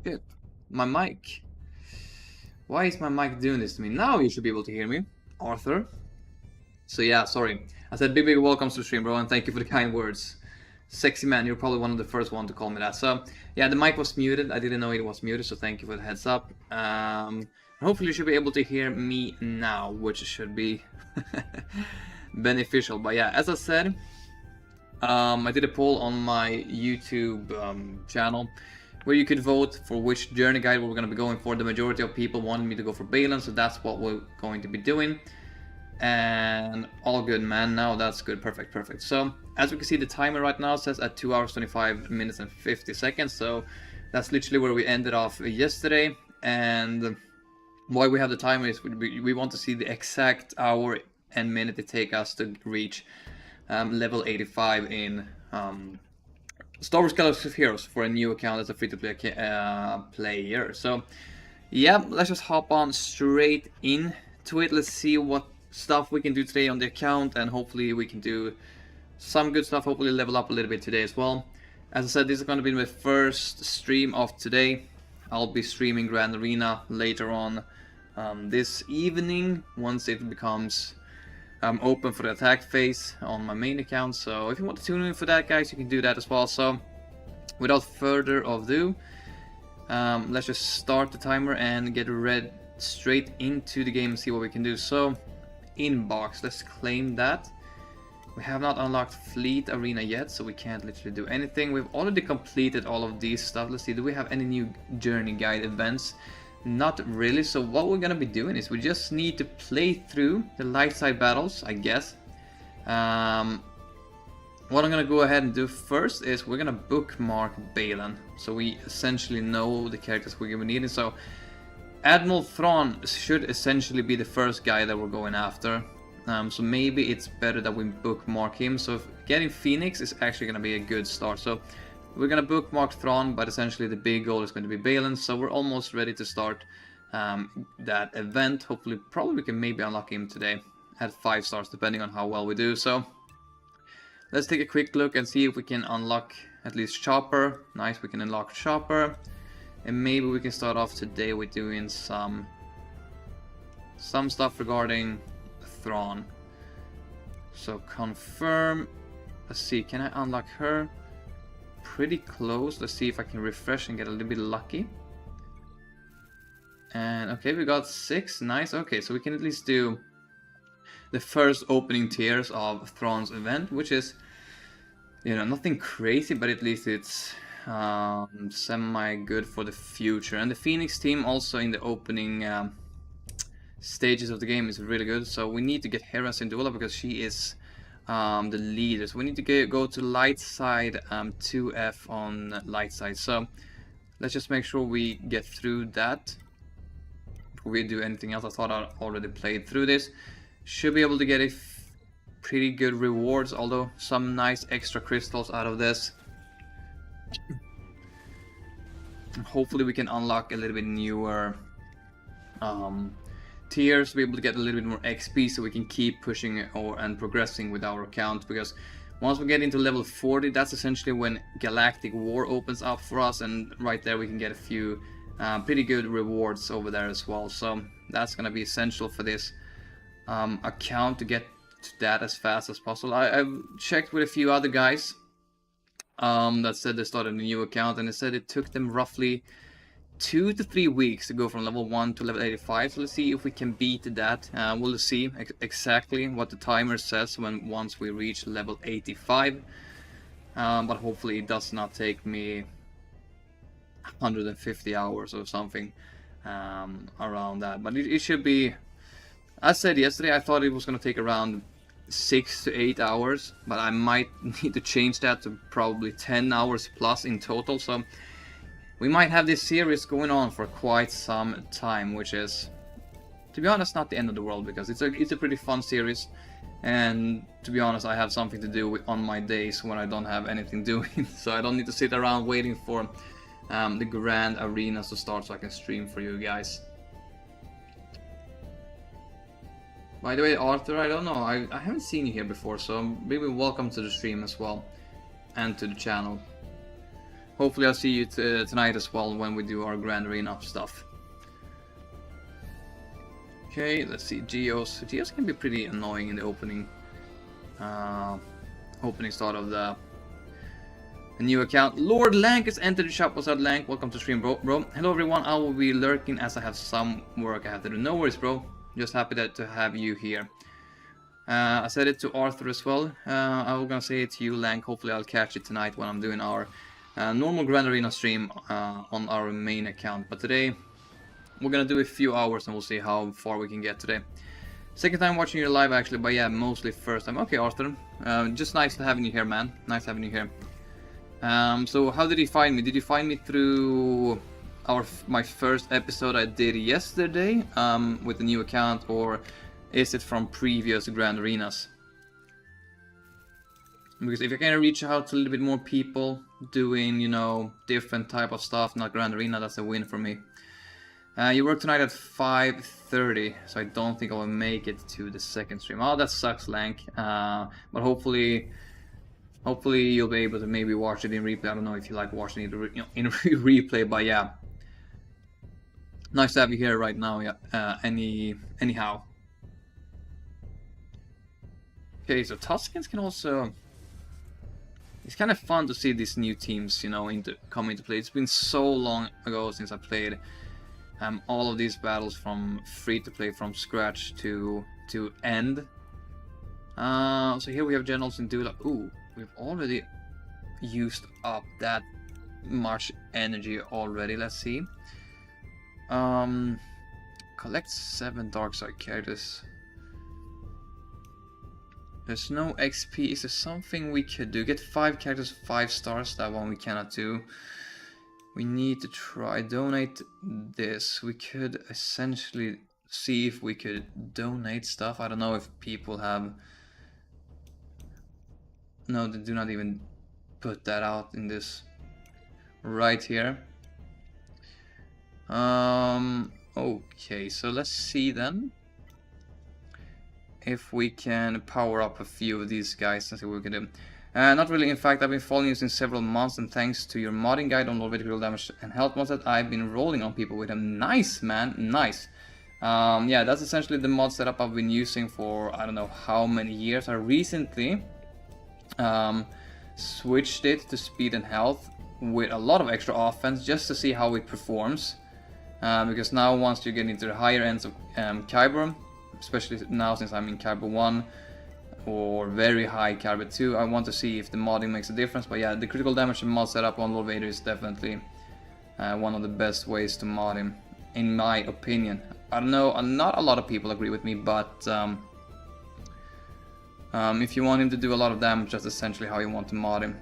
shit. My mic. Why is my mic doing this to me? Now you should be able to hear me, Arthur. So yeah, sorry. I said big welcomes to the stream, bro, and thank you for the kind words. Sexy man, you're probably one of the first one to call me that. So yeah, the mic was muted. I didn't know it was muted, so thank you for the heads up. Hopefully you should be able to hear me now, which should be beneficial. But yeah, as I said, I did a poll on my YouTube channel where you could vote for which journey guide we're going to be going for. The majority of people wanted me to go for Balin, so that's what we're going to be doing. And all good, man. Now that's good. Perfect. So as we can see, the timer right now says at 2 hours 25 minutes and 50 seconds. So that's literally where we ended off yesterday. And why we have the timer is we want to see the exact hour and minute it take us to reach level 85 in Star Wars Galaxy of Heroes for a new account as a free-to-play player. So yeah, let's just hop on straight into it. Let's see what stuff we can do today on the account, and hopefully we can do some good stuff. Hopefully level up a little bit today as well. As I said, this is going to be my first stream of today. I'll be streaming Grand Arena later on this evening once it becomes open for the attack phase on my main account. So if you want to tune in for that, guys, you can do that as well. So without further ado, let's just start the timer and get straight into the game and see what we can do. So inbox, let's claim that. We have not unlocked Fleet Arena yet, so we can't literally do anything. We've already completed all of these stuff. Let's see, do we have any new journey guide events? Not really. So what we're gonna be doing is we just need to play through the light side battles, I guess. What I'm gonna go ahead and do first is we're gonna bookmark Balin, so we essentially know the characters we're gonna be needing. So Admiral Thrawn should essentially be the first guy that we're going after. So maybe it's better that we bookmark him. So getting Phoenix is actually going to be a good start. So we're going to bookmark Thrawn, but essentially the big goal is going to be Balin. So we're almost ready to start that event. Hopefully, probably we can maybe unlock him today at 5 stars, depending on how well we do. So let's take a quick look and see if we can unlock at least Chopper. Nice, we can unlock Chopper. And maybe we can start off today with doing some stuff regarding Thrawn. So confirm. Let's see, can I unlock her? Pretty close. Let's see if I can refresh and get a little bit lucky. And okay, we got 6. Nice. Okay, so we can at least do the first opening tiers of Thrawn's event, which is, you know, nothing crazy, but at least it's semi good for the future. And the Phoenix team also in the opening stages of the game is really good. So we need to get Hera Syndulla because she is the leader. So we need to go to light side 2F on light side. So let's just make sure we get through that before we do anything else. I thought I already played through this. Should be able to get pretty good rewards, although some nice extra crystals out of this. Hopefully we can unlock a little bit newer tiers to be able to get a little bit more XP so we can keep pushing and progressing with our account, because once we get into level 40, that's essentially when Galactic War opens up for us, and right there we can get a few pretty good rewards over there as well. So that's gonna be essential for this account to get to that as fast as possible. I've checked with a few other guys that said they started a new account, and they said it took them roughly 2 to 3 weeks to go from level 1 to level 85. So let's see if we can beat that. We'll see exactly what the timer says once we reach level 85. But hopefully it does not take me 150 hours or something around that. But it should be, as I said yesterday, I thought it was going to take around 6 to 8 hours, but I might need to change that to probably 10 hours plus in total. So we might have this series going on for quite some time, which is, to be honest, not the end of the world, because it's a pretty fun series. And to be honest, I have something to do on my days when I don't have anything doing, so I don't need to sit around waiting for the Grand Arenas to start so I can stream for you guys. By the way, Arthur, I don't know, I haven't seen you here before, so maybe welcome to the stream as well, and to the channel. hopefully I'll see you tonight as well when we do our Grand Arena stuff. Okay, let's see, Geos. Geos can be pretty annoying in the opening start of the new account. Lord Lank has entered the shop. What's up, Lank? Welcome to stream, bro. Hello, everyone. I will be lurking as I have some work I have to do. No worries, bro. Just happy to have you here. I said it to Arthur as well. I was gonna say it to you, Lank. Hopefully I'll catch it tonight when I'm doing our normal Grand Arena stream on our main account. But today, we're gonna do a few hours and we'll see how far we can get today. Second time watching you live actually, but yeah, mostly first time. Okay, Arthur. Just nice having you here, man. Nice having you here. So how did you find me? Did you find me through my first episode I did yesterday with the new account, or is it from previous Grand Arenas? Because if you can reach out to a little bit more people doing, you know, different type of stuff, not Grand Arena, that's a win for me. You work tonight at 5:30, so I don't think I will make it to the second stream. Oh, that sucks, Lank. But hopefully you'll be able to maybe watch it in replay. I don't know if you like watching it in replay, but yeah. Nice to have you here right now, yeah. Anyhow. Okay, so Tuskens can also... It's kind of fun to see these new teams, you know, come into play. It's been so long ago since I played all of these battles from free to play from scratch to end. So here we have generals in Dula. Ooh, we've already used up that much energy already. Let's see. Collect 7 dark side characters. There's no XP. Is there something we could do? Get 5 characters, 5 stars. That one we cannot do. We need to try donate this. We could essentially see if we could donate stuff. I don't know if people have... No, they do not even put that out in this right here. Okay, so let's see then if we can power up a few of these guys and see what we can do. Not really, in fact, I've been following you since several months, and thanks to your modding guide on already critical damage and health mods that I've been rolling on people with them. Nice, man, nice. Yeah, that's essentially the mod setup I've been using for I don't know how many years. I recently switched it to speed and health with a lot of extra offense just to see how it performs. Because now once you get into the higher ends of Kyber, especially now since I'm in Kyber 1 or very high Kyber 2, I want to see if the modding makes a difference. But yeah, the critical damage and mod setup on Lord Vader is definitely one of the best ways to mod him, in my opinion. I don't know, not a lot of people agree with me, but if you want him to do a lot of damage, that's essentially how you want to mod him.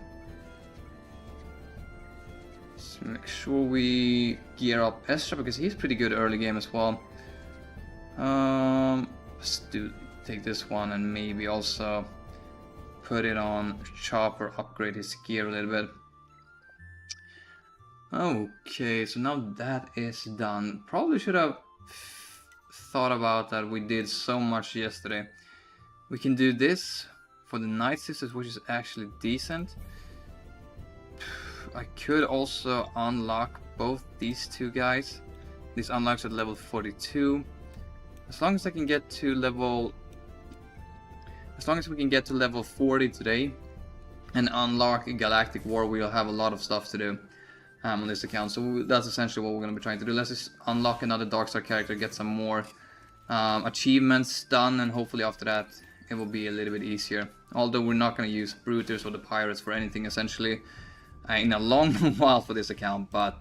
So make sure we gear up Ezra, because he's pretty good early game as well. Let's take this one and maybe also put it on Chopper, upgrade his gear a little bit. Okay, so now that is done. Probably should have thought about that. We did so much yesterday. We can do this for the Night Sisters, which is actually decent. I could also unlock both these two guys. This unlocks at level 42. As long as I can get to level... As long as we can get to level 40 today and unlock Galactic War, we'll have a lot of stuff to do on this account. So that's essentially what we're going to be trying to do. Let's just unlock another Darkstar character, get some more achievements done, and hopefully after that it will be a little bit easier. Although we're not going to use Bruters or the Pirates for anything essentially in a long while for this account, but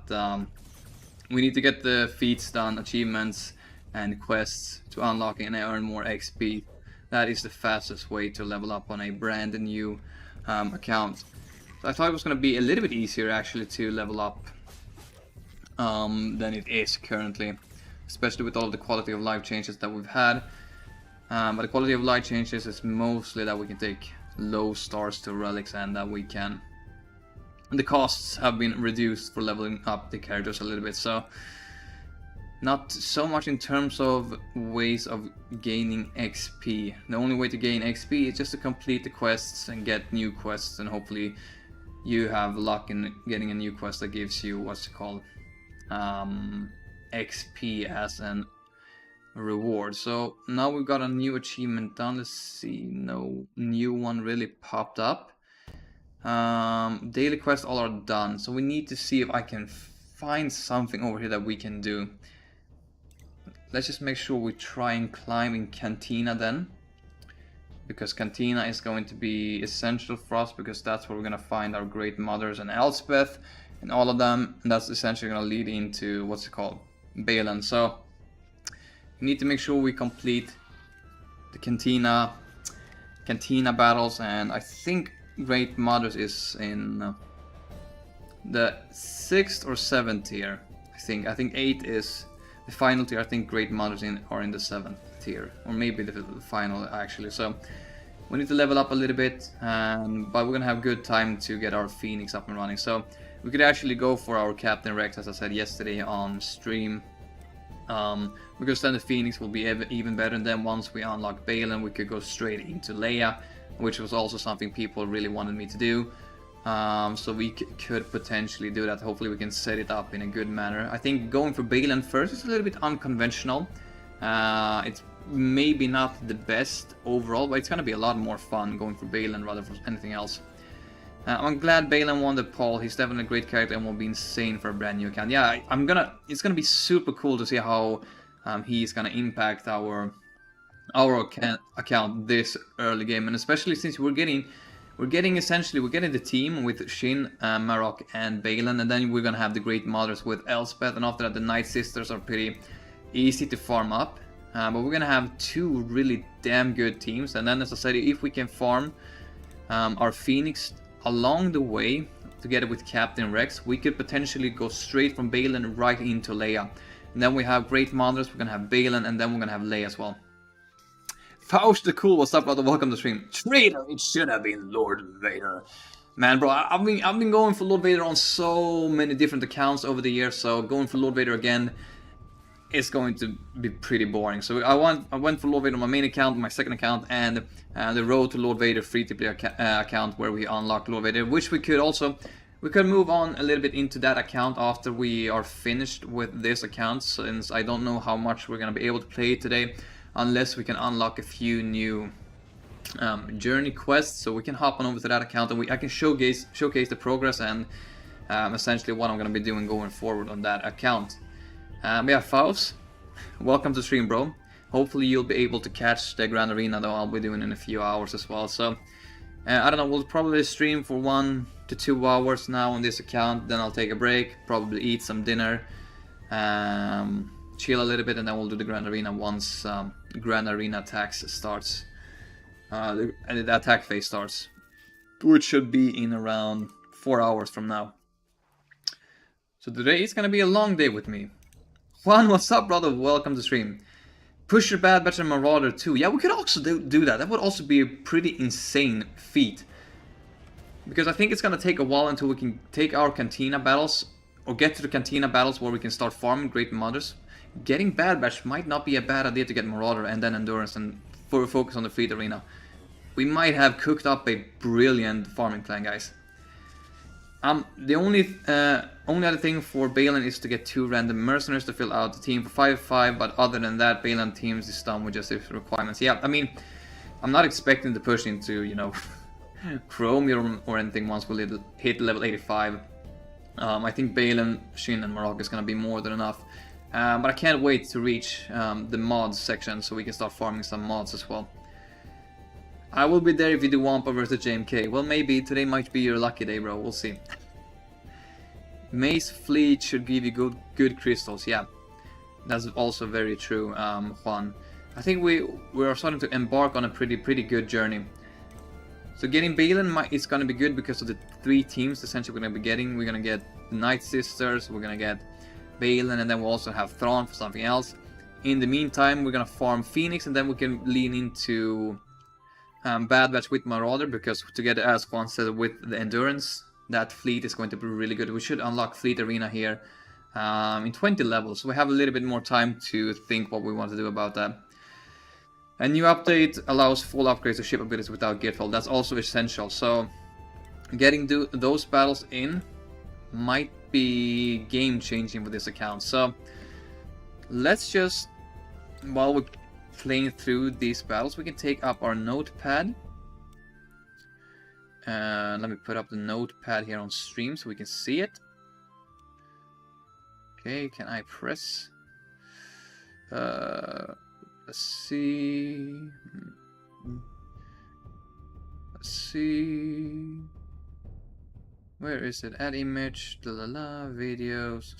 we need to get the feats done, achievements and quests to unlock and earn more XP. That is the fastest way to level up on a brand new account. So I thought it was going to be a little bit easier actually to level up than it is currently, especially with all of the quality of life changes that we've had. But the quality of life changes is mostly that we can take low stars to relics, and that we can... The costs have been reduced for leveling up the characters a little bit, so not so much in terms of ways of gaining XP. The only way to gain XP is just to complete the quests and get new quests and hopefully you have luck in getting a new quest that gives you what's it called, XP as an reward. So now we've got a new achievement done. Let's see, no new one really popped up. Daily quests all are done, so we need to see if I can find something over here that we can do. Let's just make sure we try and climb in Cantina then, because Cantina is going to be essential for us, because that's where we're gonna find our great mothers and Elspeth and all of them, and that's essentially gonna lead into what's it called, Balin. So we need to make sure we complete the Cantina battles, and I think Great Mothers is in the 6th or 7th tier. I think 8 is the final tier. I think Great Mothers are in the 7th tier, or maybe the final actually. So we need to level up a little bit, but we're gonna have good time to get our Phoenix up and running. So we could actually go for our Captain Rex, as I said yesterday on stream, because then the Phoenix will be even better. And then once we unlock Balin, we could go straight into Leia, which was also something people really wanted me to do. So we could potentially do that. Hopefully we can set it up in a good manner. I think going for Balin first is a little bit unconventional. It's maybe not the best overall, but it's gonna be a lot more fun going for Balin rather than anything else. I'm glad Balin won the poll. He's definitely a great character and will be insane for a brand new account. Yeah, it's gonna be super cool to see how he's gonna impact our account this early game, and especially since we're getting the team with Shin, Marok, and Balin, and then we're gonna have the Great Mothers with Elspeth, and after that the Night Sisters are pretty easy to farm up. But we're gonna have 2 really damn good teams, and then as I said, if we can farm our Phoenix along the way together with Captain Rex, we could potentially go straight from Balin right into Leia. And then we have Great Mothers, we're gonna have Balin, and then we're gonna have Leia as well. Faust the Cool, what's up, brother? Welcome to the stream. Traitor, it should have been Lord Vader. Man, bro, I've been going for Lord Vader on so many different accounts over the years, so going for Lord Vader again is going to be pretty boring. So I went for Lord Vader on my main account, my second account, and the Road to Lord Vader free-to-play account, where we unlock Lord Vader, which we could move on a little bit into that account after we are finished with this account, since I don't know how much we're gonna be able to play today, unless we can unlock a few new journey quests. So we can hop on over to that account, and I can showcase the progress and essentially what I'm gonna be doing going forward on that account. Yeah, Faust, welcome to stream, bro. Hopefully you'll be able to catch the Grand Arena, though I'll be doing in a few hours as well. So I don't know, we'll probably stream for 1 to 2 hours now on this account, then I'll take a break, probably eat some dinner, chill a little bit, and then we'll do the Grand Arena once Grand Arena attacks starts. The attack phase starts, which should be in around 4 hours from now. So today is gonna be a long day with me. Juan, what's up, brother? Welcome to stream. Pusher, Bad Batch, and Marauder 2. Yeah, we could also do that. That would also be a pretty insane feat. Because I think it's gonna take a while until we can take our Cantina battles, or get to the Cantina battles where we can start farming Great Mothers. Getting Bad Batch might not be a bad idea to get Marauder and then Endurance and focus on the Fleet Arena. We might have cooked up a brilliant farming plan, guys. The only other thing for Balin is to get 2 random mercenaries to fill out the team for 5-5, but other than that, Balin teams is done with just his requirements. Yeah, I mean, I'm not expecting to push into, you know, Chromium or anything once we hit level 85. I think Balin, Shin, and Marok is gonna be more than enough. But I can't wait to reach the mods section so we can start farming some mods as well. I will be there if you do Wampa versus JMK. Well, maybe today might be your lucky day, bro. We'll see. Mace Fleet should give you good crystals. Yeah, that's also very true, Juan. I think we are starting to embark on a pretty good journey. So getting Balin is going to be good because of the 3 teams essentially we're going to be getting. We're going to get the Night Sisters, we're going to get Balin, and then we'll also have Thrawn for something else. In the meantime, we're going to farm Phoenix, and then we can lean into Bad Batch with Marauder, because together, as Juan said, with the Endurance, that fleet is going to be really good. We should unlock Fleet Arena here in 20 levels, so we have a little bit more time to think what we want to do about that. A new update allows full upgrades to ship abilities without Gitfall. That's also essential. So getting those battles in might be game changing with this account. So let's just, while we're playing through these battles, we can take up our notepad. Let me put up the notepad here on stream so we can see it. Okay, can I press? Let's see. Let's see. Where is it? Add image, videos.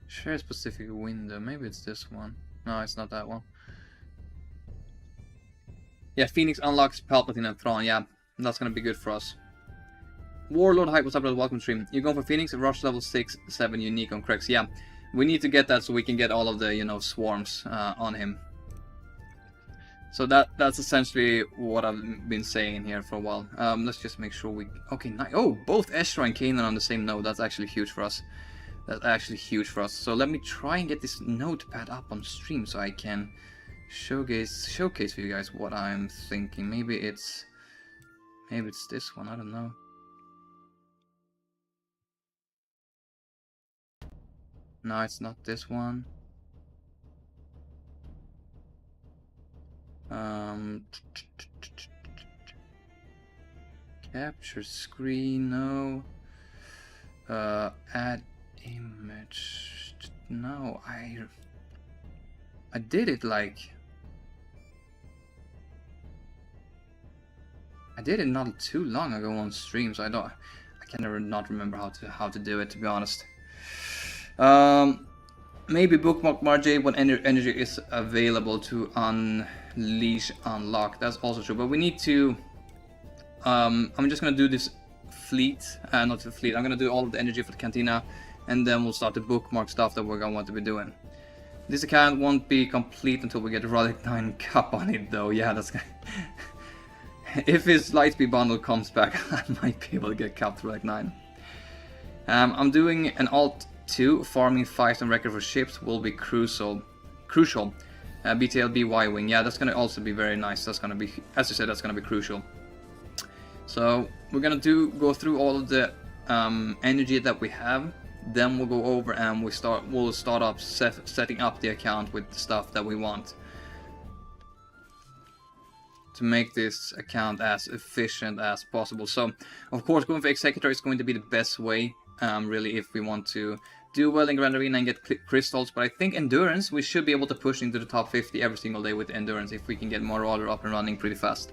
Share specific window. Maybe it's this one. No, it's not that one. Yeah, Phoenix unlocks Palpatine and Thrawn. Yeah, that's gonna be good for us. Warlord Hype, what's up, welcome stream. You're going for Phoenix, rush level 6, 7 unique on Krex. Yeah, we need to get that so we can get all of the, you know, swarms on him. So that's essentially what I've been saying here for a while. Let's just make sure we... Okay, oh, both Ezra and Kanan on the same node. That's actually huge for us. That's actually huge for us. So let me try and get this notepad up on stream so I can showcase for you guys what I'm thinking. Maybe it's this one. I don't know. No, it's not this one. Capture screen, no. Add image, no. I did it like... I did it not too long ago on stream, so I can not remember how to do it, to be honest. Maybe bookmark Marjay when energy is available to unleash unlock. That's also true, but we need to... I'm just gonna do this fleet, not the fleet. I'm gonna do all of the energy for the cantina, and then we'll start to bookmark stuff that we're gonna want to be doing. This account won't be complete until we get Relic 9 Cup on it, though. Yeah, that's gonna... If his Lightspeed bundle comes back, I might be able to get Cup through Relic 9. I'm doing an Alt 2, farming 5-star record for ships will be crucial. BTLB Y-Wing, yeah, that's gonna also be very nice. That's gonna be, as you said, that's gonna be crucial. So we're gonna go through all of the energy that we have. Then we'll go over and we'll start up setting up the account with the stuff that we want to make this account as efficient as possible. So of course going for Executor is going to be the best way, really, if we want to do well in Grand Arena and get crystals. But I think Endurance, we should be able to push into the top 50 every single day with Endurance if we can get Marauder up and running pretty fast.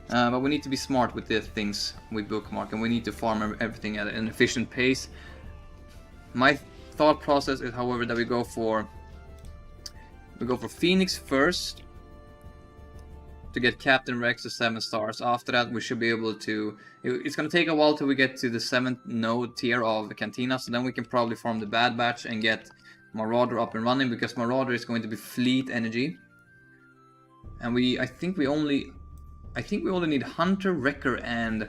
But we need to be smart with the things we bookmark, and we need to farm everything at an efficient pace. My thought process is, however, that we go for Phoenix first to get Captain Rex to 7 stars. After that, we should be able to... It's going to take a while till we get to the 7th node tier of the Cantina, so then we can probably farm the Bad Batch and get Marauder up and running, because Marauder is going to be fleet energy. And I think we only need Hunter, Wrecker, and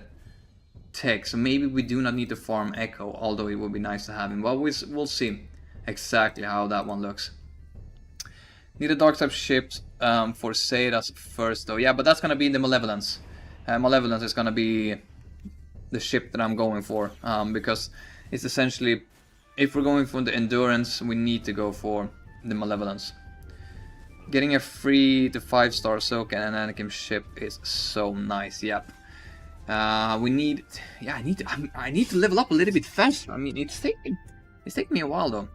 Tech, so maybe we do not need to farm Echo, although it would be nice to have him. Well, we'll see exactly how that one looks. Need a Dark-type ship for Seiras first, though. Yeah, but that's going to be the Malevolence. Malevolence is going to be the ship that I'm going for, because it's essentially, if we're going for the Endurance, we need to go for the Malevolence. Getting a 3 to 5-star Ahsoka and Anakin ship is so nice. Yep. We need... Yeah, I need to level up a little bit faster. I mean, it's taking me a while, though.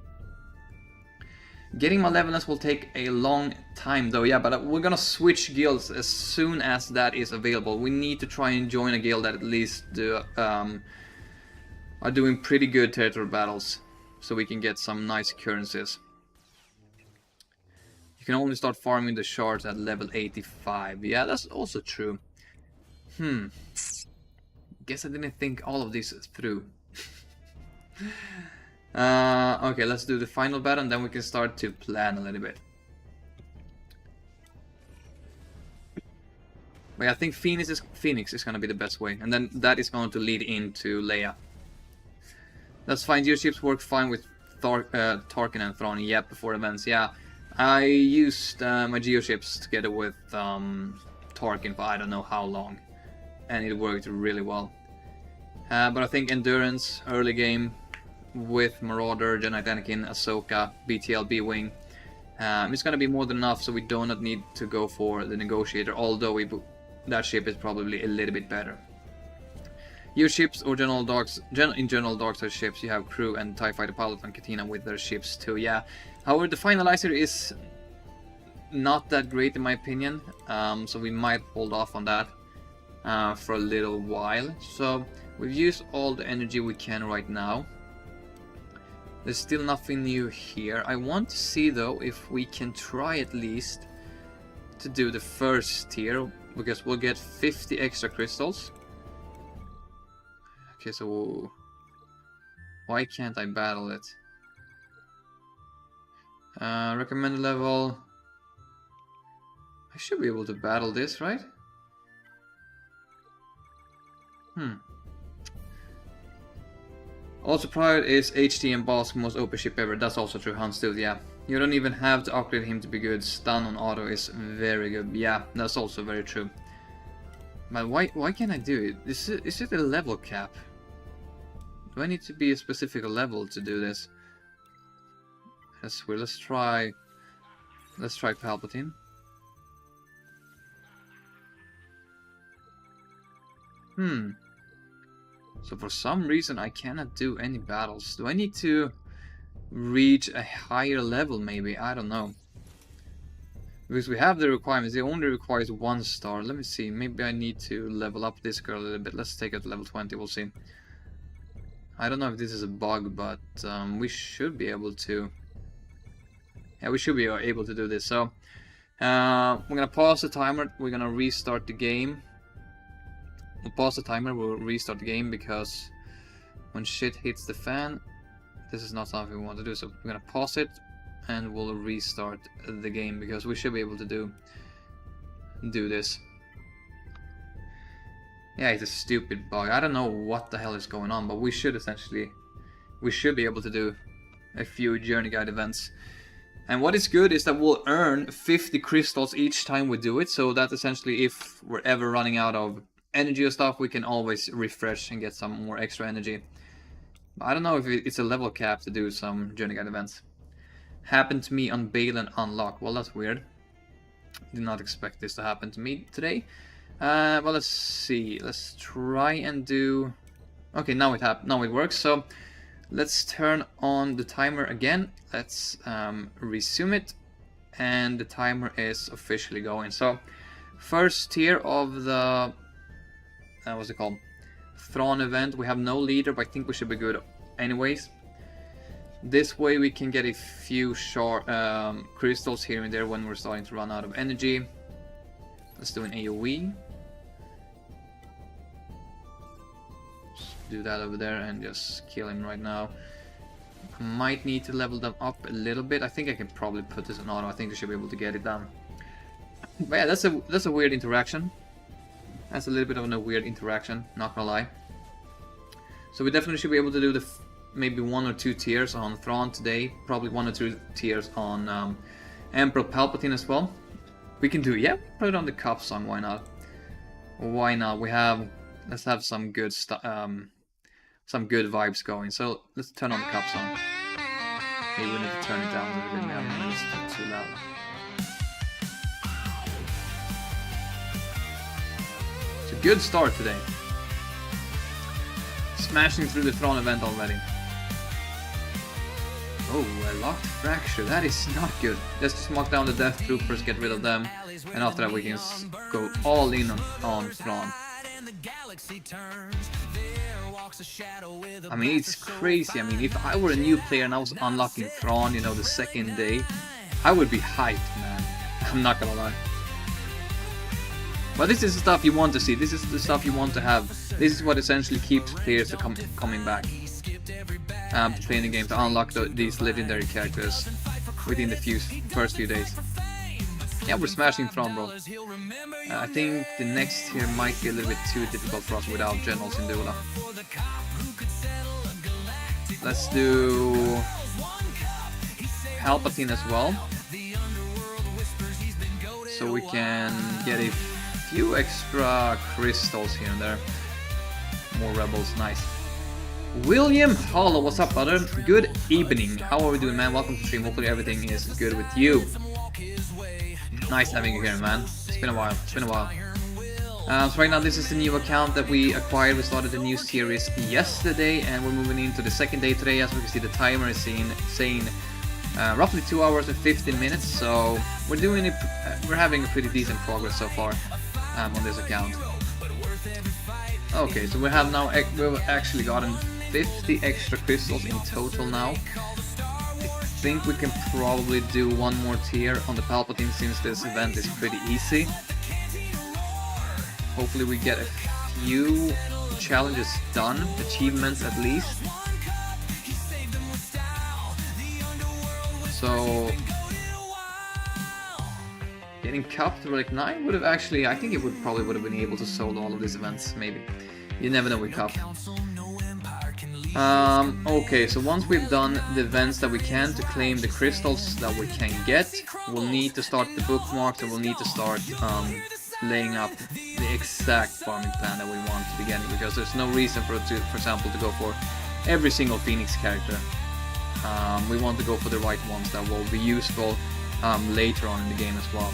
Getting Malevolence will take a long time, though. Yeah, but we're gonna switch guilds as soon as that is available. We need to try and join a guild that at least are doing pretty good territory battles, so we can get some nice currencies. You can only start farming the shards at level 85. Yeah, that's also true. Guess I didn't think all of this through. Okay, let's do the final battle and then we can start to plan a little bit. But yeah, I think Phoenix is going to be the best way. And then that is going to lead into Leia. That's fine. Geoships work fine with Tarkin and Thrawn. Yep, before events. Yeah. I used my geoships together with Tarkin for I don't know how long, and it worked really well. But I think Endurance, early game, with Marauder, Jedi Anakin, Ahsoka, BTL, B-Wing, it's gonna be more than enough, so we do not need to go for the Negotiator, although that ship is probably a little bit better. Your ships or in general dark side ships, you have crew and TIE Fighter pilot and Katina with their ships too, yeah. However, the Finalizer is not that great in my opinion, so we might hold off on that for a little while. So we've used all the energy we can right now. There's still nothing new here. I want to see though if we can try at least to do the first tier, because we'll get 50 extra crystals. Okay, so why can't I battle it? Recommended level. I should be able to battle this, right? Also, Pride is HT and Boss most OP ship ever. That's also true. Hunstooth, yeah. You don't even have to upgrade him to be good. Stun on auto is very good. Yeah, that's also very true. But why can't I do it? Is it a level cap? Do I need to be a specific level to do this? That's weird. Let's try Palpatine. So for some reason I cannot do any battles. Do I need to reach a higher level maybe? I don't know. Because we have the requirements. It only requires 1 star. Let me see. Maybe I need to level up this girl a little bit. Let's take it to level 20. We'll see. I don't know if this is a bug, but we should be able to. Yeah, we should be able to do this. So we're gonna pause the timer. We're gonna restart the game. We'll pause the timer. We'll restart the game because when shit hits the fan, this is not something we want to do. So we're gonna pause it and we'll restart the game because we should be able to do this. Yeah, it's a stupid bug. I don't know what the hell is going on, but we should be able to do a few journey guide events. And what is good is that we'll earn 50 crystals each time we do it, so that essentially if we're ever running out of energy or stuff, we can always refresh and get some more extra energy. But I don't know if it's a level cap to do some journey guide events. Happened to me on Balin Unlock. Well, that's weird. Did not expect this to happen to me today. Well, let's see. Let's try and do. Okay, now it works. So let's turn on the timer again. Let's resume it, and the timer is officially going. So first tier of the what's it called? Thrawn event. We have no leader, but I think we should be good anyways. This way we can get a few short crystals here and there when we're starting to run out of energy. Let's do an AoE. Just do that over there and just kill him right now. I might need to level them up a little bit. I think I can probably put this on auto. I think I should be able to get it done. But yeah, that's a weird interaction. That's a little bit of a weird interaction, not gonna lie. So we definitely should be able to do the maybe 1 or 2 tiers on Thrawn today. Probably 1 or 2 tiers on Emperor Palpatine as well. We can do, yeah, put it on the Cup song. Why not? Why not? Let's have some good some good vibes going. So let's turn on the Cup song. Maybe we need to turn it down a little bit. Now it's too loud. It's a good start today. Smashing through the Thrawn event already. Oh, a locked fracture. That is not good. Let's just knock down the Death Troopers, get rid of them, and after that we can go all in on Thrawn. I mean, it's crazy. I mean, if I were a new player and I was unlocking Thrawn, you know, the second day, I would be hyped, man. I'm not gonna lie. But this is the stuff you want to see. This is the stuff you want to have. This is what essentially keeps players coming back. Playing the game to unlock these legendary characters within the first few days. Yeah, we're smashing Thrawn, bro. I think the next tier might be a little bit too difficult for us without Generals in Dula. Let's do Palpatine as well. so we can get a few extra crystals here and there. More rebels, nice. William Hollow, what's up, brother? Good evening. How are we doing, man? Welcome to stream. Hopefully everything is good with you. Nice having you here, man. It's been a while. It's been a while. So right now, this is the new account that we acquired. We started a new series yesterday, and we're moving into the second day today. As we can see, the timer is saying roughly 2 hours and 15 minutes. So we're doing it. We're having a pretty decent progress so far on this account. Okay, so we've actually gotten 50 extra crystals in total now. I think we can probably do one more tier on the Palpatine since this event is pretty easy. Hopefully we get a few challenges done, achievements at least. So getting cup to Relic 9 would have actually, I think it probably would have been able to solve all of these events, maybe. You never know with cup. Okay, so once we've done the events that we can to claim the crystals that we can get, we'll need to start the bookmarks and we'll need to start laying up the exact farming plan that we want to be getting, because there's no reason for example, to go for every single Phoenix character. We want to go for the right ones that will be useful later on in the game as well.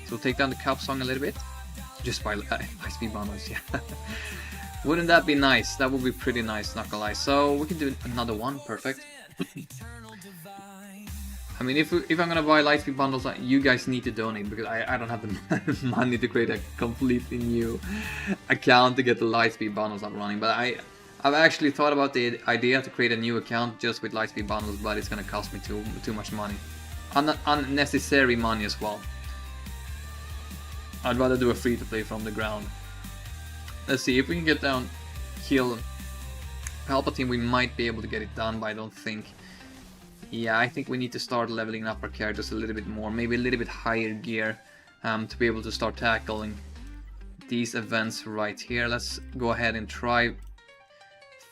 So we'll take down the cup song a little bit. Just by high-speed bundles, yeah. Wouldn't that be nice? That would be pretty nice, not gonna lie. So we can do another one, perfect. I mean, if I'm gonna buy lightspeed bundles, you guys need to donate, because I don't have the money to create a completely new account to get the lightspeed bundles up running. But I've actually thought about the idea to create a new account just with lightspeed bundles, but it's gonna cost me too much money, unnecessary money as well. I'd rather do a free-to-play from the ground. Let's see if we can get down, kill Palpatine. We might be able to get it done, but I don't think. Yeah, I think we need to start leveling up our characters a little bit more, maybe a little bit higher gear, to be able to start tackling these events right here. Let's go ahead and try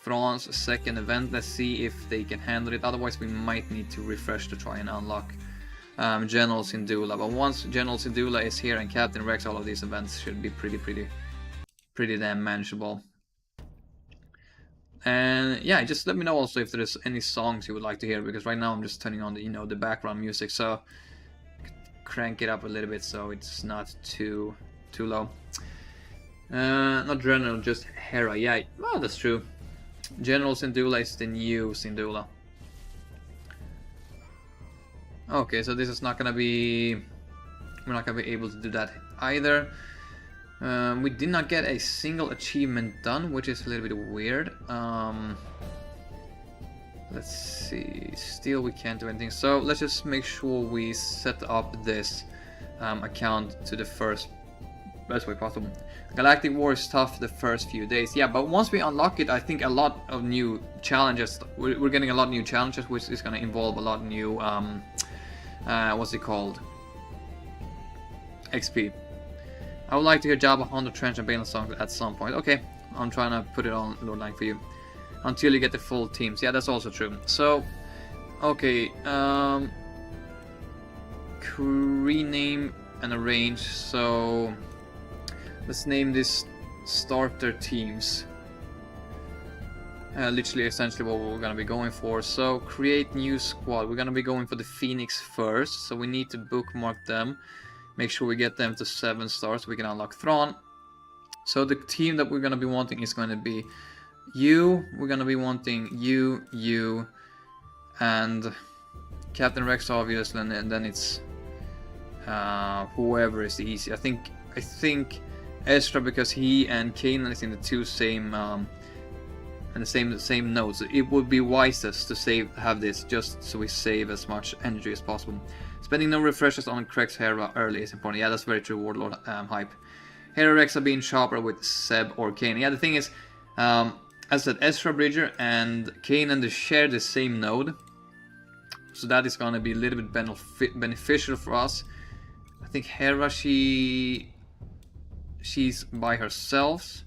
Thrawn's second event. Let's see if they can handle it. Otherwise, we might need to refresh to try and unlock General Syndulla. But once General Syndulla is here and Captain Rex, all of these events should be pretty damn manageable. And yeah, just let me know also if there's any songs you would like to hear, because right now I'm just turning on the the background music, so crank it up a little bit so it's not too low. Not General, just Hera. Yeah, well, that's true. General Syndulla is the new Syndulla. Okay, so this is not gonna be. We're not gonna be able to do that either. We did not get a single achievement done, which is a little bit weird. Let's see. Still, we can't do anything. So let's just make sure we set up this account to the best way possible. Galactic War is tough the first few days. Yeah, but once we unlock it, I think a lot of new challenges. We're getting a lot of new challenges, which is going to involve a lot of new. What's it called? XP. I would like to hear Jabba on the Trench and Balin song at some point. Okay, I'm trying to put it on Lord Line for you. Until you get the full teams. Yeah, that's also true. So, okay. Rename and arrange. So, let's name this starter teams. Literally, essentially what we're going to be going for. So, create new squad. We're going to be going for the Phoenix first. So, we need to bookmark them. Make sure we get them to 7 stars so we can unlock Thrawn. So, the team that we're going to be wanting is going to be you. We're going to be wanting you, and Captain Rex, obviously, and then it's whoever is the easy. I think Ezra, because he and Kanan is in the two same and the same nodes. It would be wisest to have this just so we save as much energy as possible. Spending no refreshes on Craig's Hera early is important. Yeah, that's very true, Warlord hype. Hera Rex are being sharper with Seb or Kanan. Yeah, the thing is, as I said, Ezra Bridger and Kanan, they share the same node. So that is going to be a little bit beneficial for us. I think Hera, she's by herself.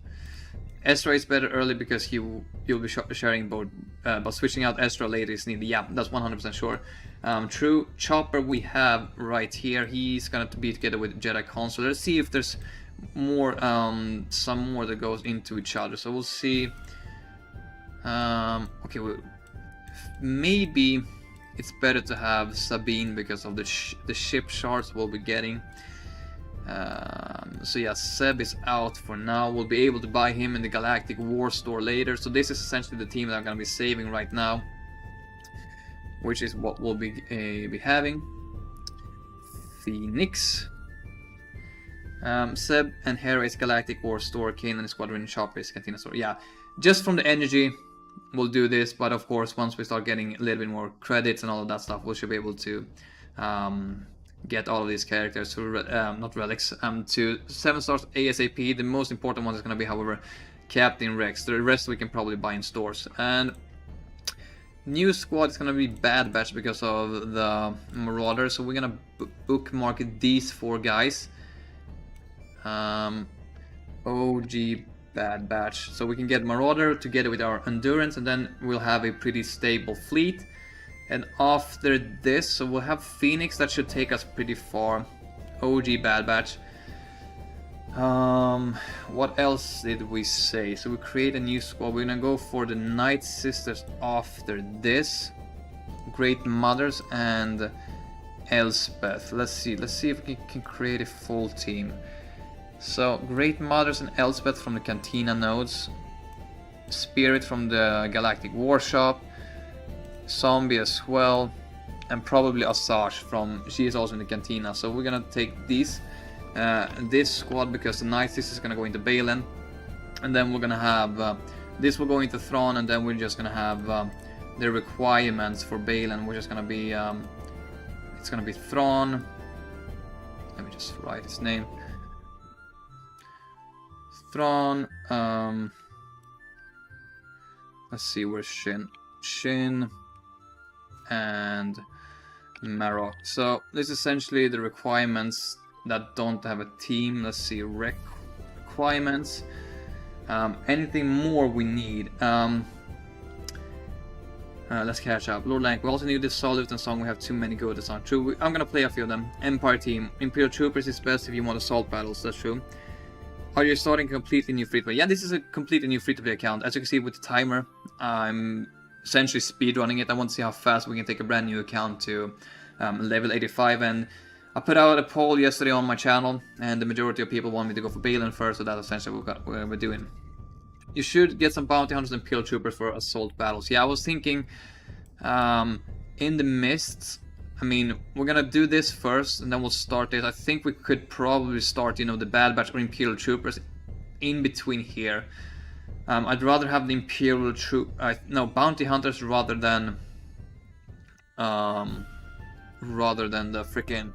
Ezra is better early because you'll be sharing board, but switching out Ezra later is needed. Yeah, that's 100% sure. True. Chopper we have right here. He's gonna be together with Jedi Console. Let's see if there's more, some more that goes into each other. So we'll see. Okay, maybe it's better to have Sabine because of the ship shards we'll be getting. So yeah, Seb is out for now. We'll be able to buy him in the Galactic War Store later. So this is essentially the team that I'm gonna be saving right now, which is what we'll be having. Phoenix, Seb and Hera's Galactic War Store, Kanan Squadron, Chopper's Cantina Store. Yeah, just from the energy we'll do this, but of course once we start getting a little bit more credits and all of that stuff, we should be able to get all of these characters to not relics, to 7 stars ASAP. The most important one is going to be, however, Captain Rex. The rest we can probably buy in stores. And new squad is going to be Bad Batch because of the Marauder, so we're going to bookmark these 4 guys. OG Bad Batch, so we can get Marauder together with our Endurance, and then we'll have a pretty stable fleet. And after this, so we'll have Phoenix. That should take us pretty far. OG Bad Batch. What else did we say? So we create a new squad. We're gonna go for the Night Sisters after this. Great Mothers and Elspeth. Let's see if we can create a full team. So Great Mothers and Elspeth from the Cantina nodes. Spirit from the Galactic Warshop. Zombie as well, and probably Asajj from, she is also in the Cantina. So we're gonna take these, this squad, because the Night Sisters is gonna go into Balin, and then we're gonna have this will go into Thrawn, and then we're just gonna have the requirements for Balin, which is gonna be it's gonna be Thrawn. Let me just write his name. Thrawn. Let's see, where's Shin and Marok. So this is essentially the requirements that don't have a team. Let's see, requirements. Anything more we need? Let's catch up. Lord Lank, we also need this Solid and Song. We have too many good. That's not true. I'm gonna play a few of them. Empire team. Imperial Troopers is best if you want assault battles. That's true. Are you starting a completely new free-to-play? Yeah, this is a completely new free-to-play account. As you can see with the timer, I'm essentially speedrunning it. I want to see how fast we can take a brand new account to level 85. And I put out a poll yesterday on my channel, and the majority of people want me to go for Balin first, so that's essentially what we're doing. You should get some bounty hunters and Imperial Troopers for assault battles. Yeah, I was thinking in the mists. I mean, we're gonna do this first, and then we'll start it. I think we could probably start, you know, the Bad Batch or Imperial Troopers in between here. I'd rather have the Imperial bounty hunters rather than the freaking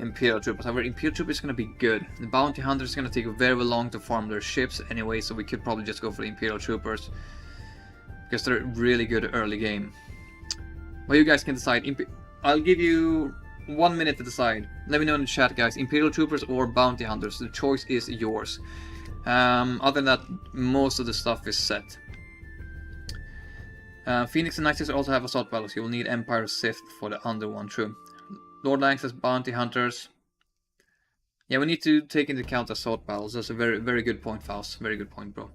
Imperial Troopers. However, Imperial Troopers is gonna be good. The bounty hunters is gonna take very long to farm their ships anyway, so we could probably just go for the Imperial Troopers because they're really good early game. Well, you guys can decide. I'll give you 1 minute to decide. Let me know in the chat, guys. Imperial Troopers or bounty hunters. The choice is yours. Other than that, most of the stuff is set. Phoenix and Night Sisters also have assault battles. You will need Empire Sith for the under one. True. Lord Lang says bounty hunters. Yeah, we need to take into account assault battles. That's a very, very good point, Faust. Very good point, bro.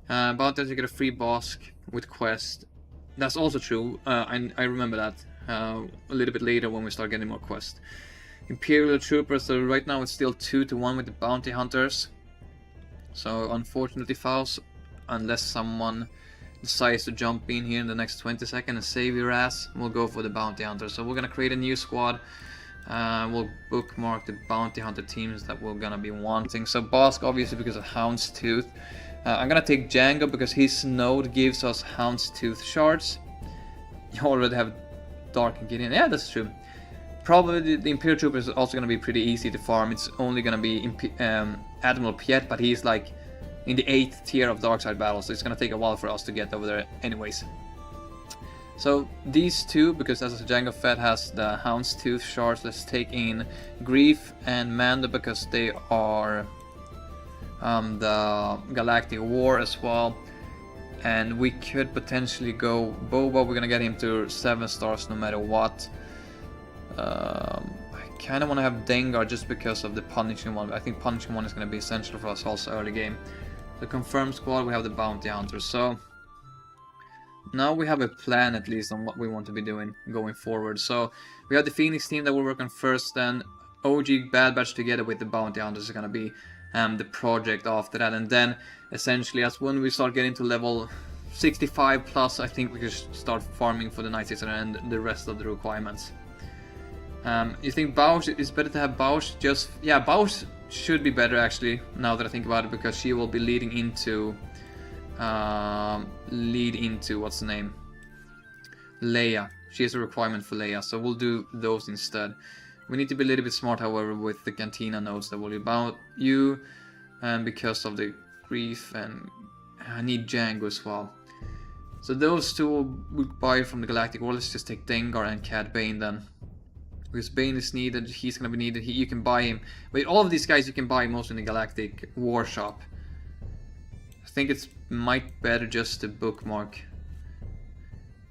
Bounty hunters, you get a free Bosk with quest. That's also true. I remember that. A little bit later when we start getting more quests. Imperial Troopers, so right now it's still 2-1 with the bounty hunters. So unfortunately, Faust, unless someone decides to jump in here in the next 20 seconds and save your ass, we'll go for the bounty hunters. So we're gonna create a new squad. We'll bookmark the bounty hunter teams that we're gonna be wanting. So Bosk, obviously, because of Houndstooth. I'm gonna take Django because his node gives us Houndstooth shards. You already have Dark and Gideon. Yeah, that's true. Probably the Imperial Trooper is also going to be pretty easy to farm. It's only going to be Admiral Piet, but he's like in the 8th tier of Darkside battles, so it's going to take a while for us to get over there anyways. So these two, because as a Django Fett has the Houndstooth shards, let's take in Grief and Mando because they are the Galactic War as well. And we could potentially go Boba. We're gonna get him to 7 stars no matter what. I kind of want to have Dengar just because of the punishing one. I think punishing one is gonna be essential for us also early game. The confirmed squad, we have the bounty hunters. So now we have a plan at least on what we want to be doing going forward. So we have the Phoenix team that we'll work on first, then OG Bad Batch together with the bounty hunters is gonna be the project after that, and then essentially as when we start getting to level 65 plus, I think we can start farming for the Night Sister and the rest of the requirements. You think Bausch is better to have Bausch? Just yeah, Bausch should be better actually now that I think about it, because she will be leading into what's the name, Leia. She has a requirement for Leia, so we'll do those instead. We need to be a little bit smart, however, with the Cantina nodes that will be about you, and because of the grief, and I need Django as well. So those two we'll buy from the Galactic War. Let's just take Dengar and Cad Bane then, because Bane is needed. He's gonna be needed. You can buy him. Wait, all of these guys you can buy most in the Galactic War shop. I think it's might better just to bookmark.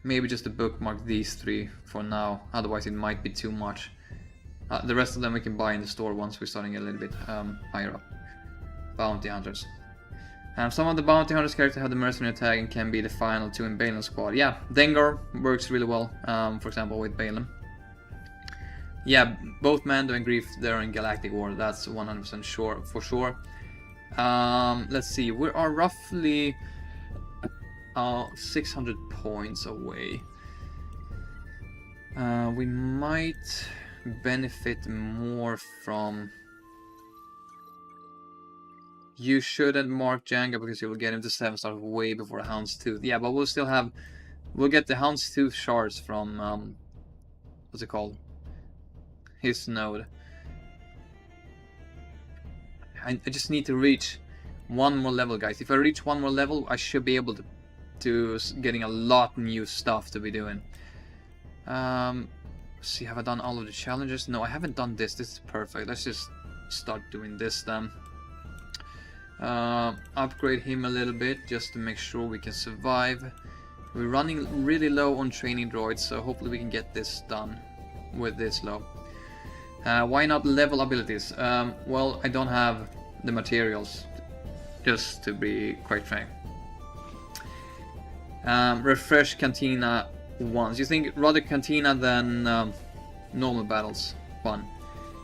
Maybe just to bookmark these 3 for now. Otherwise, it might be too much. The rest of them we can buy in the store once we're starting a little bit higher up. Bounty Hunters. Some of the Bounty Hunters characters have the Mercenary tag and can be the final 2 in Balin's squad. Yeah, Dengar works really well, for example, with Balin. Yeah, both Mando and Grief, they're in Galactic War, that's 100% sure, for sure. Let's see, we are roughly 600 points away. We might benefit more from... You shouldn't mark Django because you will get him to 7 stars way before Houndstooth. Yeah, but we'll still have... We'll get the Houndstooth shards from... what's it called? His node. I just need to reach 1 more level, guys. If I reach 1 more level, I should be able to getting a lot new stuff to be doing. See, have I done all of the challenges? No, I haven't done this. This is perfect. Let's just start doing this then. Upgrade him a little bit just to make sure we can survive. We're running really low on training droids, so hopefully we can get this done with this low. Why not level abilities? Well, I don't have the materials, just to be quite frank. Refresh Cantina once. You think rather Cantina than normal battles? Fun.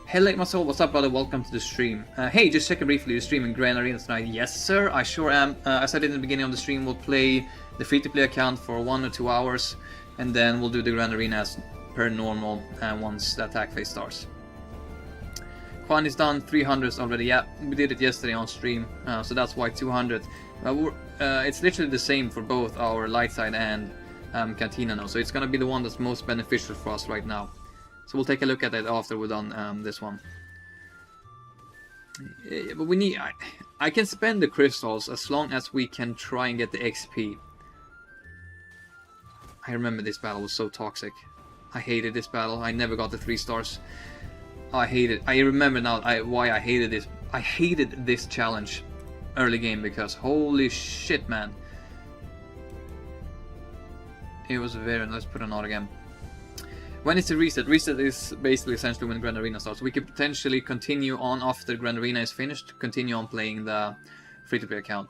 Hey, Late My Soul, what's up, brother? Welcome to the stream. Hey, just checking briefly, you're streaming Grand Arena tonight? Yes, sir, I sure am. I said in the beginning of the stream, we'll play the free-to-play account for 1 or 2 hours, and then we'll do the Grand Arena as per normal once the attack phase starts. Juan is done 300s already. Yeah, we did it yesterday on stream, so that's why 200. It's literally the same for both our light side and Cantina now, so it's gonna be the one that's most beneficial for us right now. So we'll take a look at it after we're done this one. Yeah, but we need... I can spend the crystals as long as we can try and get the XP. I remember this battle was so toxic. I hated this battle. I never got the 3 stars. I hate it. I remember now why I hated this. I hated this challenge early game because holy shit, man. It was very... Let's put it on again. When is the reset? Reset is basically essentially when Grand Arena starts. We could potentially continue on after Grand Arena is finished, continue on playing the free-to-play account.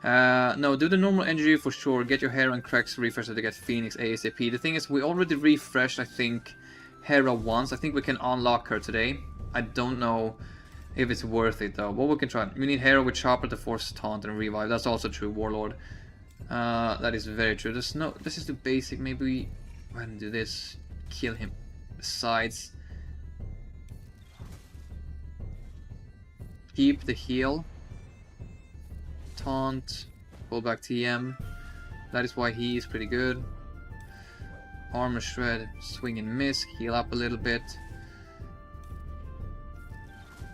No, do the normal energy for sure. Get your hair and cracks refreshed to get Phoenix ASAP. The thing is, we already refreshed, I think, Hera once. I think we can unlock her today. I don't know if it's worth it though. But we can try. We need Hera with Chopper to force Taunt and Revive. That's also true, Warlord. That is very true. There's no... This is the basic. Maybe we... Go ahead and do this. Kill him. Besides, keep the heal, taunt, pull back TM. That is why he is pretty good. Armor shred, swing and miss, heal up a little bit.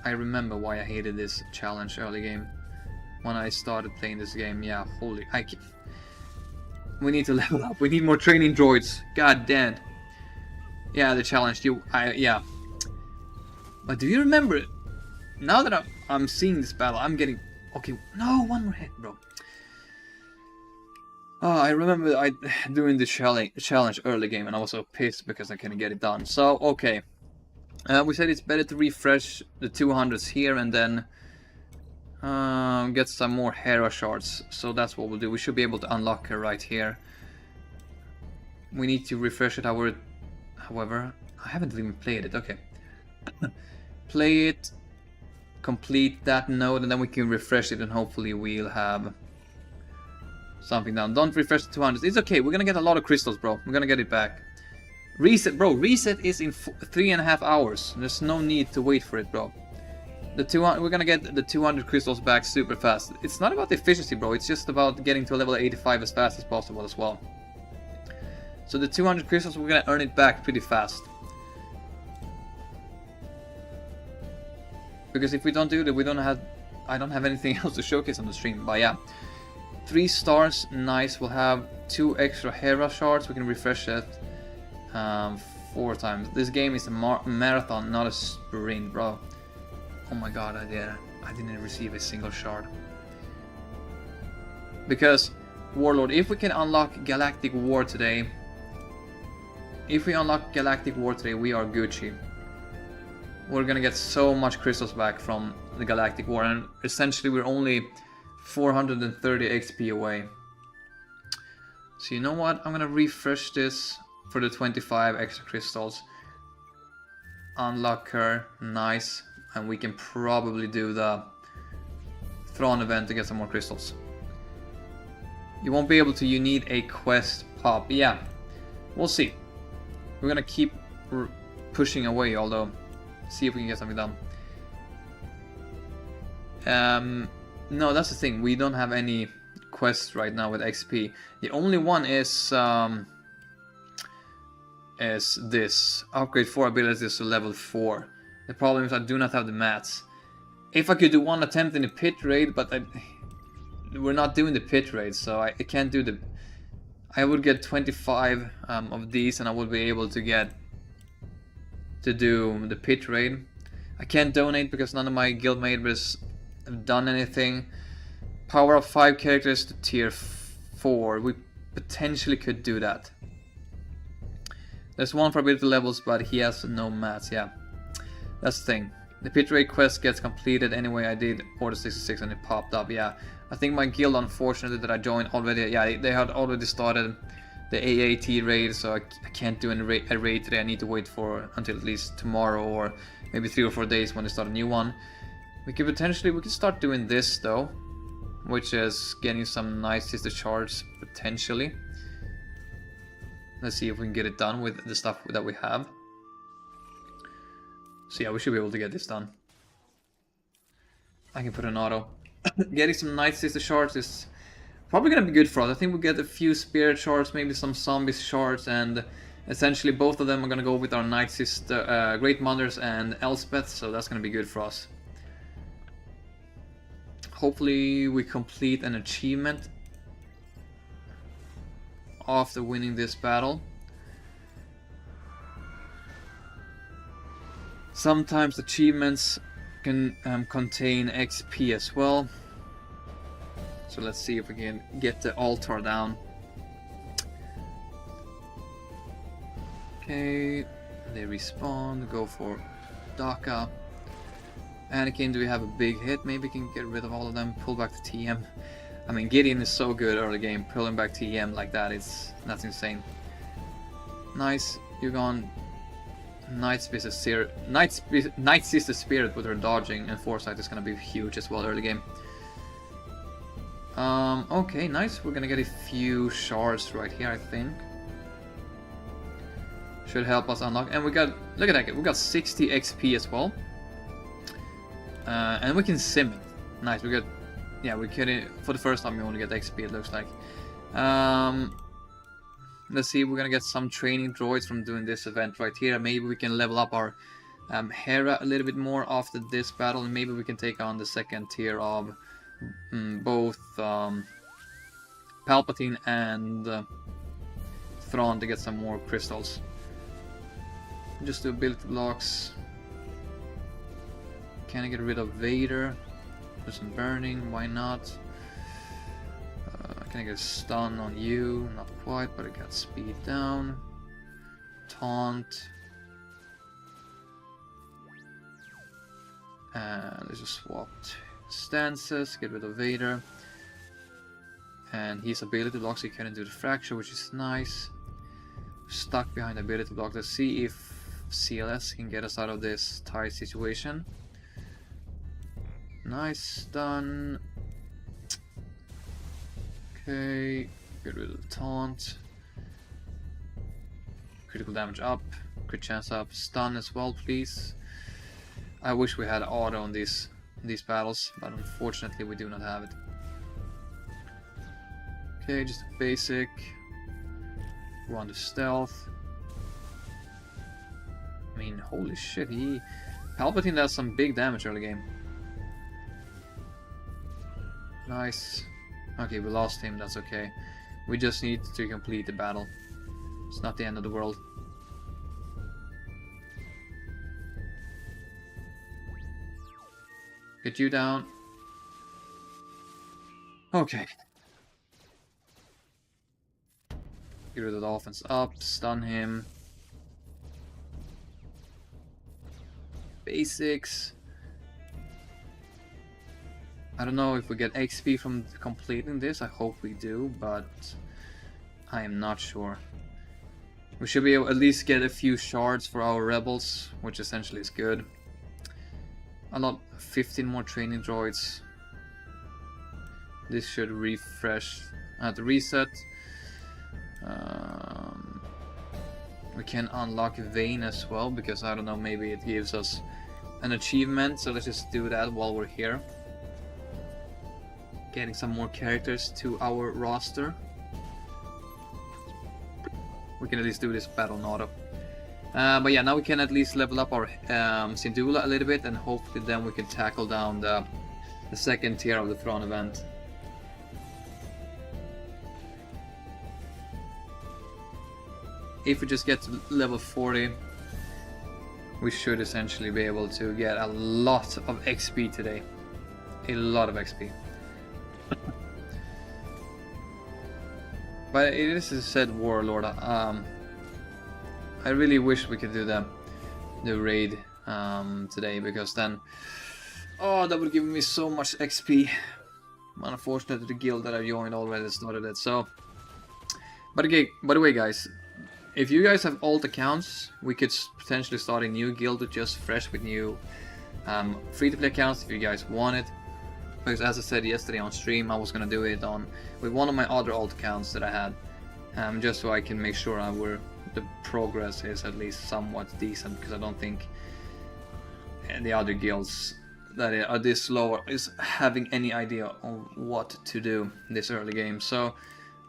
I remember why I hated this challenge early game when I started playing this game. Yeah, holy, we need to level up. We need more training droids. God damn. Yeah, the challenge. Yeah. But do you remember it? Now that I'm seeing this battle, I'm getting Okay, no, one more hit, bro. Oh, I remember doing the challenge early game, and I was so pissed because I couldn't get it done. So, okay. We said it's better to refresh the 200s here and then get some more Hera shards. So that's what we'll do. We should be able to unlock her right here. We need to refresh it, however, I haven't even played it. Okay. Play it, complete that node, and then we can refresh it, and hopefully we'll have something down. Don't refresh the 200s. It's okay. We're gonna get a lot of crystals, bro. We're gonna get it back. Reset, bro. Reset is in 3.5 hours. There's no need to wait for it, bro. We're gonna get the 200 crystals back super fast. It's not about the efficiency, bro. It's just about getting to a level 85 as fast as possible as well. So the 200 crystals, we're gonna earn it back pretty fast. Because if we don't do that, I don't have anything else to showcase on the stream. But yeah, 3 stars, nice. We'll have 2 extra Hera shards. We can refresh it 4 times. This game is a marathon, not a sprint, bro. Oh my god, I didn't receive a single shard. Because Warlord, if we can unlock Galactic War today, we are Gucci. We're gonna get so much crystals back from the Galactic War, and essentially we're only 430 XP away. So you know what? I'm gonna refresh this for the 25 extra crystals. Unlock her, nice, and we can probably do the Thrawn event to get some more crystals. You won't be able to. You need a quest pop. Yeah, we'll see. We're gonna keep pushing away, although. See if we can get something done. No, that's the thing. We don't have any quests right now with XP. The only one is this. Upgrade 4 abilities to level 4. The problem is I do not have the mats. If I could do one attempt in the pit raid, but we're not doing the pit raid, so I can't do the... I would get 25 of these, and I would be able to do the pit raid. I can't donate because none of my guild members have done anything. Power up 5 characters to tier 4. We potentially could do that. There's one for ability levels, but he has no mats. Yeah, that's the thing. The pit raid quest gets completed anyway. I did order 66 and it popped up. Yeah, I think my guild, unfortunately, that I joined already. Yeah, they had already started the AAT raid, so I can't do a raid today. I need to wait until at least tomorrow, or maybe 3 or 4 days when they start a new one. We could start doing this though, which is getting some nice sister shards potentially. Let's see if we can get it done with the stuff that we have. So yeah, we should be able to get this done. I can put an auto. Getting some nice sister shards is probably gonna be good for us. I think we'll get a few spirit shards, maybe some zombie shards, and essentially both of them are gonna go with our Night Sister, Great Mothers and Elspeth, so that's gonna be good for us. Hopefully we complete an achievement after winning this battle. Sometimes achievements can contain XP as well. So let's see if we can get the altar down. Okay, they respawn, go for Daka. Anakin, do we have a big hit? Maybe we can get rid of all of them, pull back the TM. I mean, Gideon is so good early game, pulling back TM like that, that's insane. Nice, you're gone. Night Sister Spirit with her dodging and foresight is gonna be huge as well early game. Okay, nice. We're gonna get a few shards right here, I think. Should help us unlock. And we got, look at that, we got 60 XP as well. And we can sim it. Nice, we got, yeah, we can, for the first time we only get XP, it looks like. Let's see, we're gonna get some training droids from doing this event right here. Maybe we can level up our Hera a little bit more after this battle, and maybe we can take on the second tier of both Palpatine and Thrawn to get some more crystals. Just do ability blocks. Can I get rid of Vader? Put some burning, why not? Can I get a stun on you? Not quite, but I got speed down. Taunt. And let's just swap stances, get rid of Vader. And his ability blocks, he couldn't do the fracture, which is nice. Stuck behind the ability block. Let's see if CLS can get us out of this tight situation. Nice stun. Okay, get rid of the taunt. Critical damage up, crit chance up, stun as well, please. I wish we had auto on these battles, but unfortunately we do not have it. Okay, just a basic. Go on to stealth. I mean, holy shit, Palpatine does some big damage early game. Nice. Okay, we lost him, that's okay. We just need to complete the battle. It's not the end of the world. Get you down. Okay. Get rid of the offense up, stun him. Basics. I don't know if we get XP from completing this, I hope we do, but I am not sure. We should be able to at least get a few shards for our rebels, which essentially is good. A lot, 15 more training droids. This should refresh at the reset. We can unlock Vane as well, because I don't know, maybe it gives us an achievement, so let's just do that while we're here. Getting some more characters to our roster. We can at least do this battle in auto. But yeah, now we can at least level up our Syndulla a little bit, and hopefully then we can tackle down the second tier of the Thrawn event. If we just get to level 40, we should essentially be able to get a lot of XP today. A lot of XP. But it is a said warlord. I really wish we could do the raid today, because then, oh, that would give me so much XP. Unfortunately, the guild that I joined already started it. So, but okay, by the way, guys, if you guys have alt accounts, we could potentially start a new guild with just fresh with new free-to-play accounts if you guys want it. Because as I said yesterday on stream, I was gonna do it with one of my other alt accounts that I had, just so I can make sure the progress is at least somewhat decent. Because I don't think the other guilds that are this lower is having any idea on what to do this early game. So,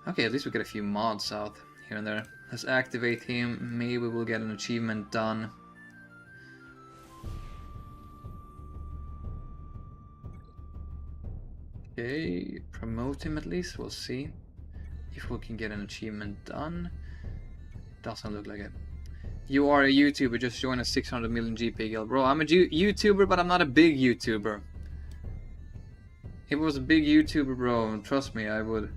okay, at least we get a few mods out here and there. Let's activate him. Maybe we'll get an achievement done. Okay, promote him at least. We'll see if we can get an achievement done. Doesn't look like it. You are a YouTuber, just joined a 600 million GP guild. Bro, I'm a YouTuber, but I'm not a big YouTuber. If it was a big YouTuber, bro, trust me, I would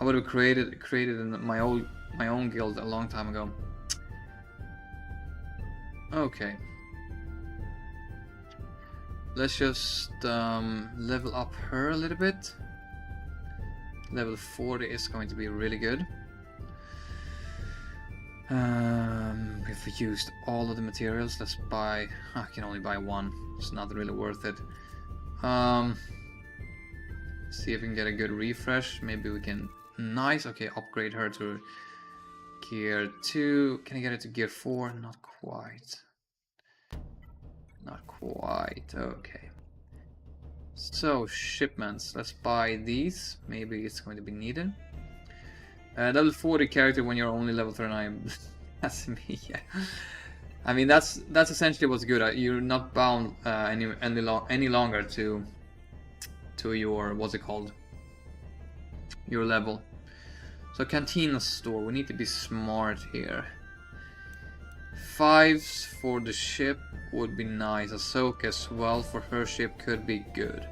have created my own guild a long time ago. Okay. Let's just level up her a little bit. Level 40 is going to be really good. We've used all of the materials. Let's buy. I can only buy one. It's not really worth it. See if we can get a good refresh. Maybe we can. Nice. Okay, upgrade her to Gear 2. Can I get it to Gear 4? Not quite. Not quite. Okay. So, shipments. Let's buy these. Maybe it's going to be needed. Level 40 character when you're only level 39. That's me, yeah. I mean, that's essentially what's good. You're not bound any longer to your, what's it called? Your level. So, Cantina store. We need to be smart here. 5s for the ship would be nice. Ahsoka as well for her ship could be good.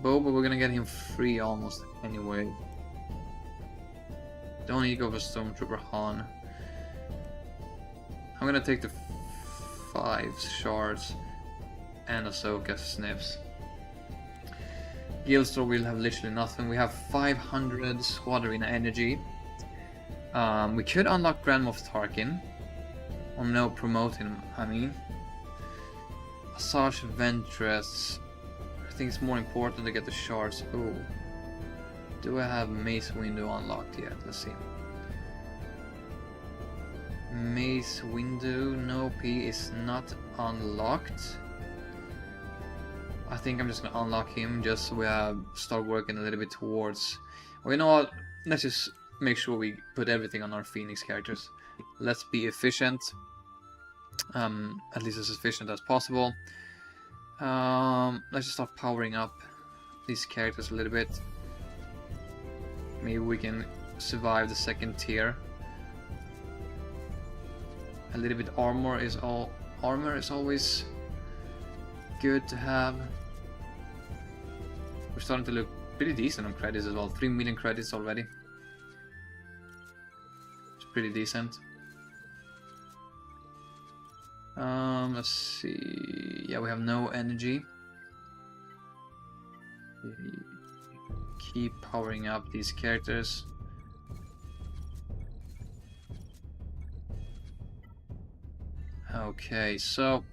Boba, we're gonna get him free almost anyway. Don't need to go for Stormtrooper Han. I'm gonna take the 5 shards and Ahsoka snips. Guildstore will have literally nothing. We have 500 Squad Arena energy. We could unlock Grand Moff Tarkin. Or no, promote him, I mean. Asajj Ventress. I think it's more important to get the shards. Oh. Do I have Mace Windu unlocked yet? Let's see. Mace Windu, nope, he is not unlocked. I think I'm just gonna unlock him just so we start working a little bit towards. Well, you know what? Let's just make sure we put everything on our Phoenix characters. Let's be efficient. At least as efficient as possible. Let's just start powering up these characters a little bit. Maybe we can survive the 2nd tier. A little bit armor is always good to have. We're starting to look pretty decent on credits as well. 3 million credits already. It's pretty decent. Let's see. Yeah, we have no energy. Keep powering up these characters. Okay, so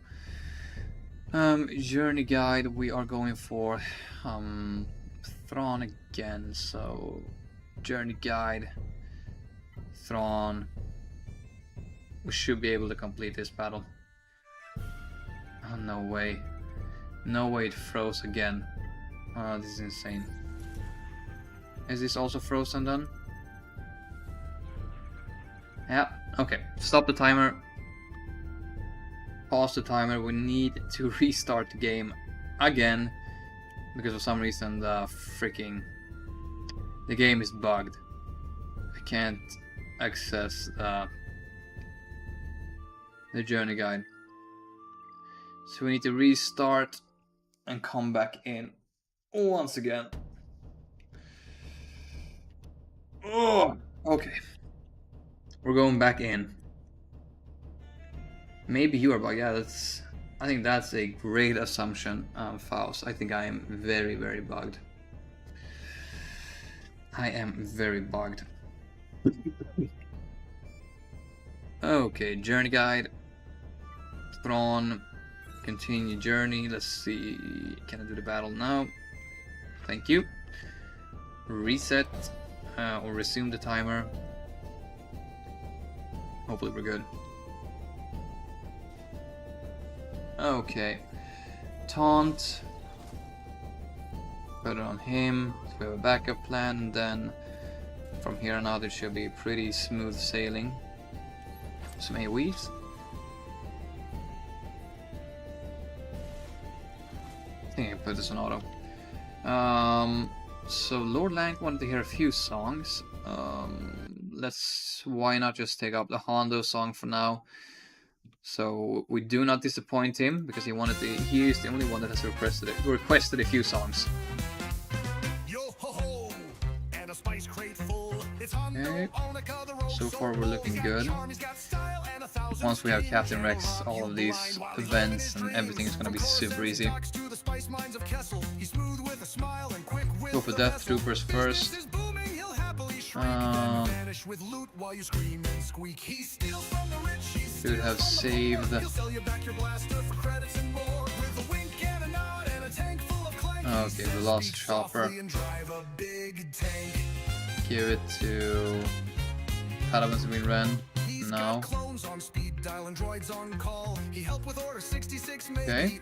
journey guide we are going for Thrawn again. So journey guide, Thrawn. We should be able to complete this battle. Oh, no way. No way it froze again. Oh, this is insane. Is this also frozen then? Yeah, okay. Stop the timer. Pause the timer. We need to restart the game again. Because for some reason the game is bugged. I can't access the journey guide. So we need to restart and come back in once again. Oh, okay. We're going back in. Maybe you are bugged. Yeah, I think that's a great assumption, Faust. I think I am very, very bugged. I am very bugged. Okay, journey guide. Thrawn. Continue journey. Let's see. Can I do the battle now? Thank you. Reset. Or resume the timer. Hopefully we're good. Okay. Taunt. Put it on him. So we have a backup plan. And then from here on out it should be pretty smooth sailing. Some AoEs. I think I put this on auto. So Lord Lank wanted to hear a few songs. Why not just take up the Hondo song for now? So we do not disappoint him because he is the only one that has requested a few songs. Okay. So far we're looking good. Once we have Captain Rex, all of these events and everything is gonna be super easy. Go for Death Troopers first. Should have saved. Okay, we lost Chopper. Give it to Padawan's Win Ren. No. Okay.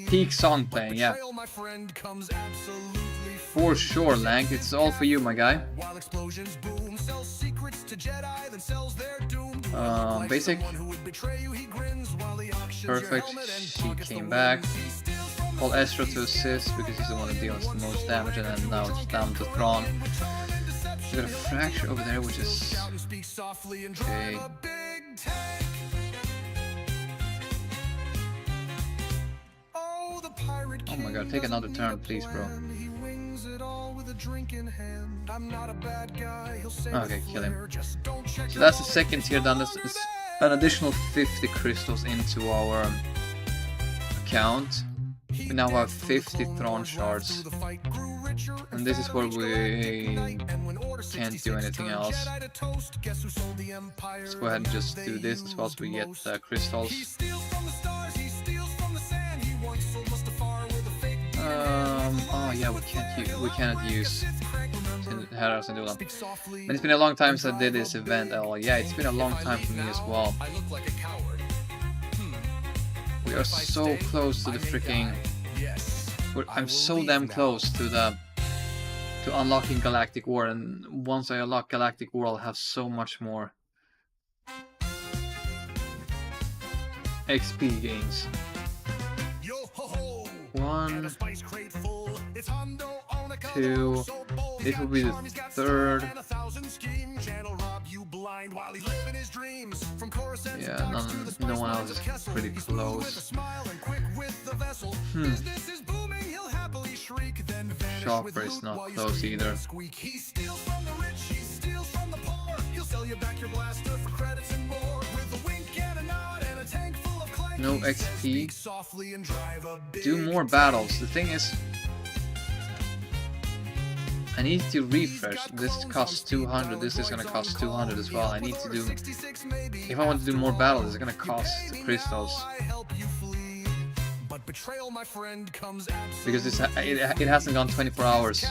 Peak song playing, yeah. For sure, Lank. It's all for you, my guy. Basic. Perfect. She came back. Call Ezra to assist because he's the one that deals the most damage, and then now it's down to Thrawn. We got a fracture over there, which is okay. Oh my god, take another turn, please, bro. Okay, kill him. So that's the second tier done. This is an additional 50 crystals into our account. We now have 50 throne shards. And this is where we can't do anything else. Let's go ahead and just do this as well so we get crystals. Oh yeah, we cannot use Harris and Dulan. But it's been a long time since I did this event. Oh yeah, it's been a long time for me as well. We are so close to the freaking. I'm so damn close to unlocking Galactic War, and once I unlock Galactic War, I'll have so much more XP gains. 1, 2. This will be the third. Yeah, no one else is pretty close. Chopper is not close either. No XP. Do more battles. The thing is, I need to refresh. This costs 200. This is gonna cost 200 as well. I need to do. If I want to do more battles, it's gonna cost crystals. Because it hasn't gone 24 hours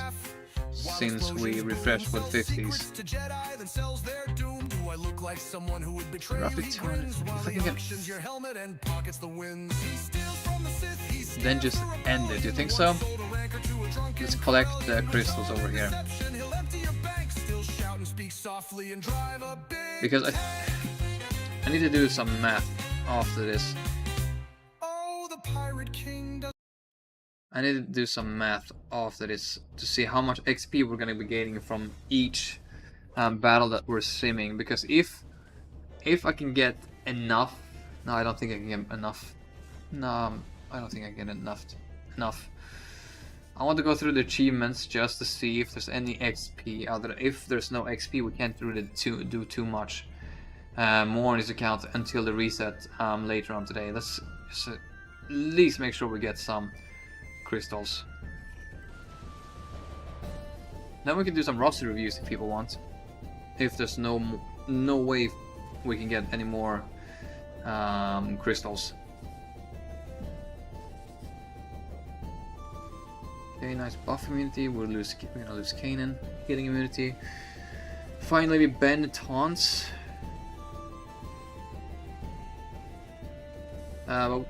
since we refreshed with 50s. Roughly 200. If I can get... Then just end it. Do you think so? Let's collect the crystals over here. Because I need to do some math after this. I need to do some math after this to see how much XP we're going to be gaining from each battle that we're simming. Because if I can get enough... No, I don't think I can get enough. No, I don't think I can get enough. I want to go through the achievements just to see if there's any XP. If there's no XP, we can't really do too much more on this account until the reset later on today. Let's just at least make sure we get some crystals. Then we can do some roster reviews if people want. If there's no way we can get any more crystals. Okay, nice buff immunity. We're gonna lose Kanan. Healing immunity. Finally, Ben taunts. But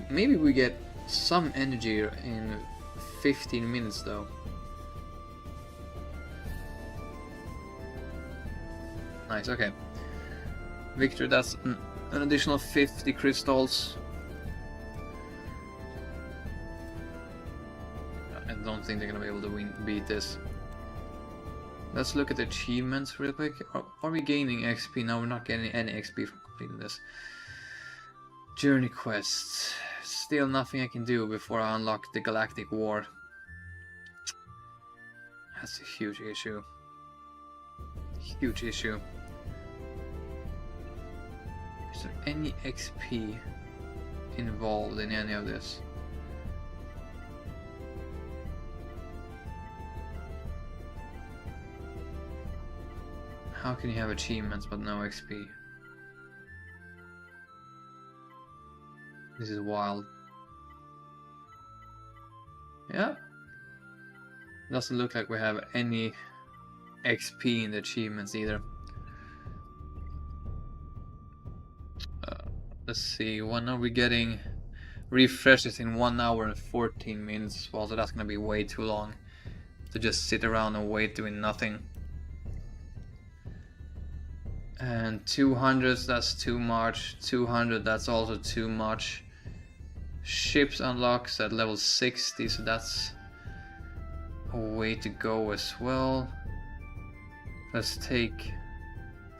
maybe we get some energy in 15 minutes though. Nice. Okay. Victor, that's an additional 50 crystals. I don't think they're gonna be able to beat this. Let's look at the achievements real quick. Are we gaining XP? No, we're not getting any XP from completing this. Journey quests. Still nothing I can do before I unlock the Galactic War. That's a huge issue. Huge issue. Is there any XP involved in any of this? How can you have achievements but no XP? This is wild. Yeah. Doesn't look like we have any XP in the achievements either. Let's see, when are we getting refreshes in 1 hour and 14 minutes as well, so that's gonna be way too long to just sit around and wait doing nothing. And 200s, that's too much. 200, that's also too much. Ships unlocks at level 60, so that's a way to go as well. Let's take...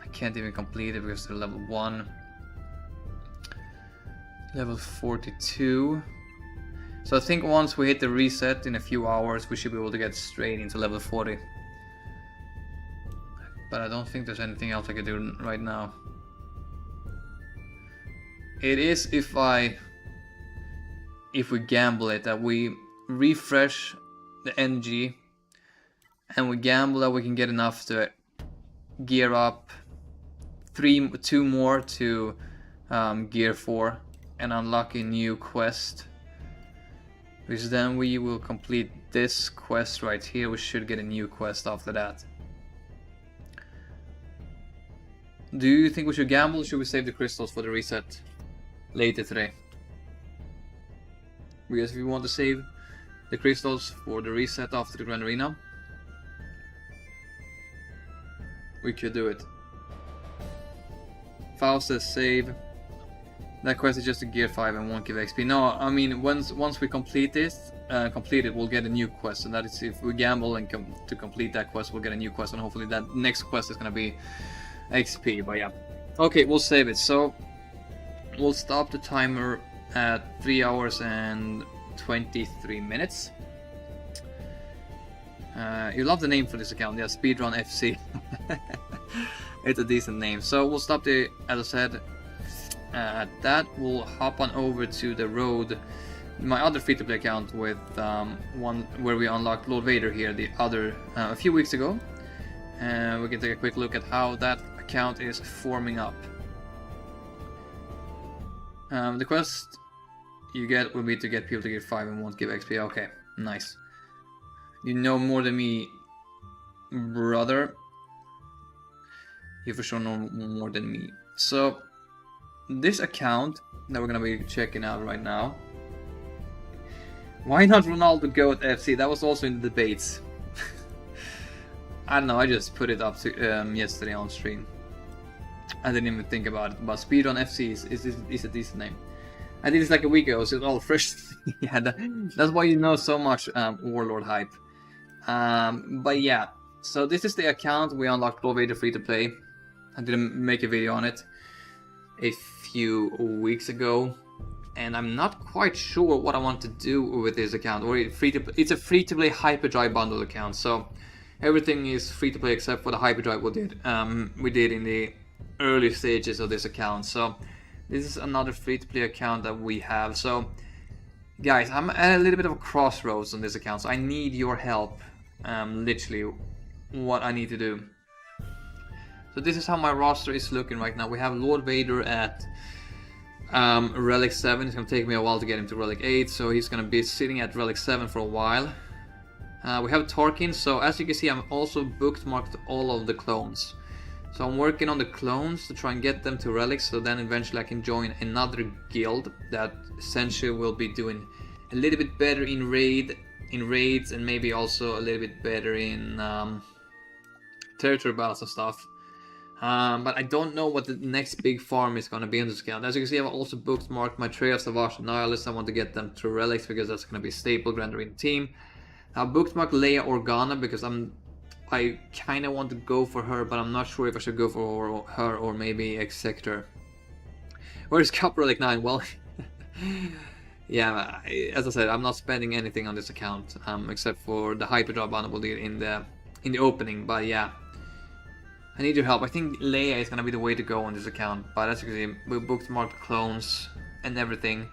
I can't even complete it because they're level 1. Level 42. So I think once we hit the reset in a few hours, we should be able to get straight into level 40. But I don't think there's anything else I can do right now. It is if we gamble it, that we refresh the energy and we gamble that we can get enough to gear up 2 more to gear 4 and unlock a new quest, which then we will complete this quest right here. We should get a new quest after that. Do you think we should gamble, or should we save the crystals for the reset later today? Because if we want to save the crystals for the reset after the Grand Arena, we could do it. Faust says save. That quest is just a gear 5 and won't give XP. No, I mean once we complete this, we'll get a new quest, and that is if we gamble and to complete that quest, we'll get a new quest, and hopefully that next quest is gonna be XP. But yeah, okay, we'll save it. So we'll stop the timer at 3 hours and 23 minutes. You love the name for this account, yeah, Speedrun FC. It's a decent name. So we'll stop the, as I said, at that. We'll hop on over to the road, my other free-to-play account with one where we unlocked Lord Vader here the other a few weeks ago, and we can take a quick look at how that account is forming up. The quest you get will be to get people to get 5 and won't give XP. Okay, nice. You know more than me, brother. You for sure know more than me. So this account that we're gonna be checking out right now. Why not SWGoH FC? That was also in the debates. I don't know, I just put it up to yesterday on stream. I didn't even think about it, but Speedrun FC is a decent name. I did this like a week ago, so it's all fresh. Yeah, that's why you know so much Warlord hype. But yeah, so this is the account we unlocked Lord Vader free to play. I didn't make a video on it a few weeks ago, and I'm not quite sure what I want to do with this account. Or it's a free to play hyperdrive bundle account, so everything is free to play except for the hyperdrive we did in the early stages of this account. So this is another free to play account that we have. So guys, I'm at a little bit of a crossroads on this account, so I need your help. Literally what I need to do. So this is how my roster is looking right now. We have Lord Vader at Relic 7. It's going to take me a while to get him to Relic 8, so he's going to be sitting at Relic 7 for a while. We have Tarkin, so as you can see I'm also bookmarked all of the clones. So I'm working on the clones to try and get them to relics, so then eventually I can join another guild that essentially will be doing a little bit better in raids, and maybe also a little bit better in territory battles and stuff. But I don't know what the next big farm is going to be in this account. As you can see, I've also bookmarked my Trey of Savage and Nihilist. I want to get them to relics because that's going to be a staple Grand Arena team. I bookmarked Leia Organa because I kind of want to go for her, but I'm not sure if I should go for her or maybe Executor. Where's Cup Relic 9? Well, yeah, as I said, I'm not spending anything on this account except for the hyperdrive bundle in the opening. But yeah, I need your help. I think Leia is gonna be the way to go on this account. But as you can see, we bookmarked clones and everything.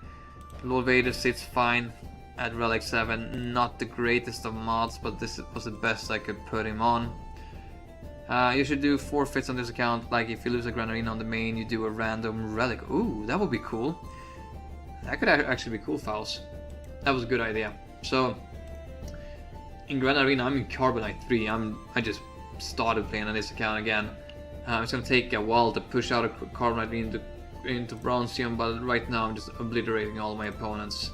Lord Vader sits fine at Relic 7, not the greatest of mods, but this was the best I could put him on. You should do forfeits on this account, like if you lose a Grand Arena on the main, you do a random relic. Ooh, that would be cool. That could actually be cool, Faust. That was a good idea. So, in Grand Arena, I'm in Carbonite 3. I just started playing on this account again. It's gonna take a while to push out a Carbonite into Bronzium, but right now I'm just obliterating all my opponents.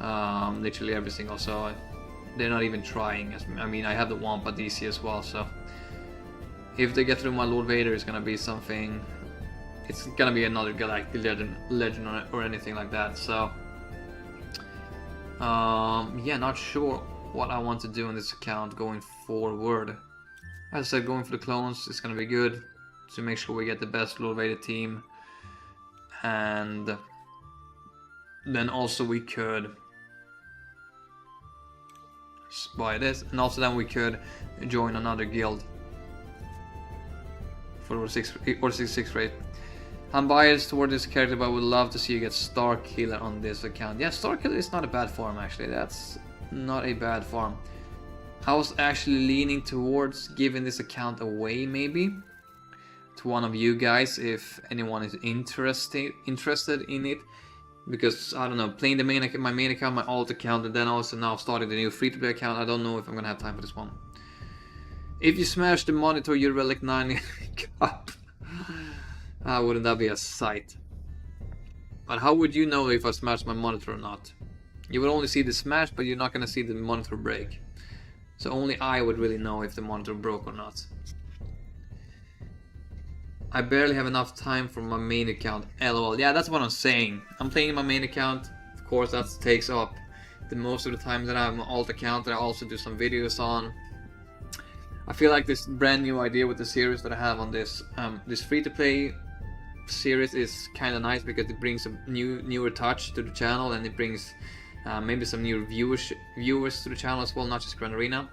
Literally every single, so they're not even trying. I mean, I have the Wampa DC as well, so if they get through my Lord Vader, it's gonna be something. It's gonna be another Galactic Legend or anything like that. So yeah, not sure what I want to do on this account going forward. As I said, going for the clones is gonna be good to make sure we get the best Lord Vader team, and then also we could buy this, and also then we could join another guild for or 66 rate. I'm biased toward this character, but I would love to see you get Star Killer on this account. Yeah, Star Killer is not a bad farm actually. That's not a bad farm. I was actually leaning towards giving this account away maybe to one of you guys if anyone is interested in it, because I don't know, playing my main account, my alt account, and then also now starting the new free-to-play account. I don't know if I'm gonna have time for this one. If you smash the monitor, your Relic 9 cup. Wouldn't that be a sight? But how would you know if I smashed my monitor or not? You would only see the smash, but you're not gonna see the monitor break. So only I would really know if the monitor broke or not. I barely have enough time for my main account. LOL. Yeah, that's what I'm saying. I'm playing my main account. Of course, that takes up the most of the time that I have my alt account that I also do some videos on. I feel like this brand new idea with the series that I have on this this free-to-play series is kind of nice because it brings a newer touch to the channel, and it brings maybe some new viewers to the channel as well, not just Grand Arena.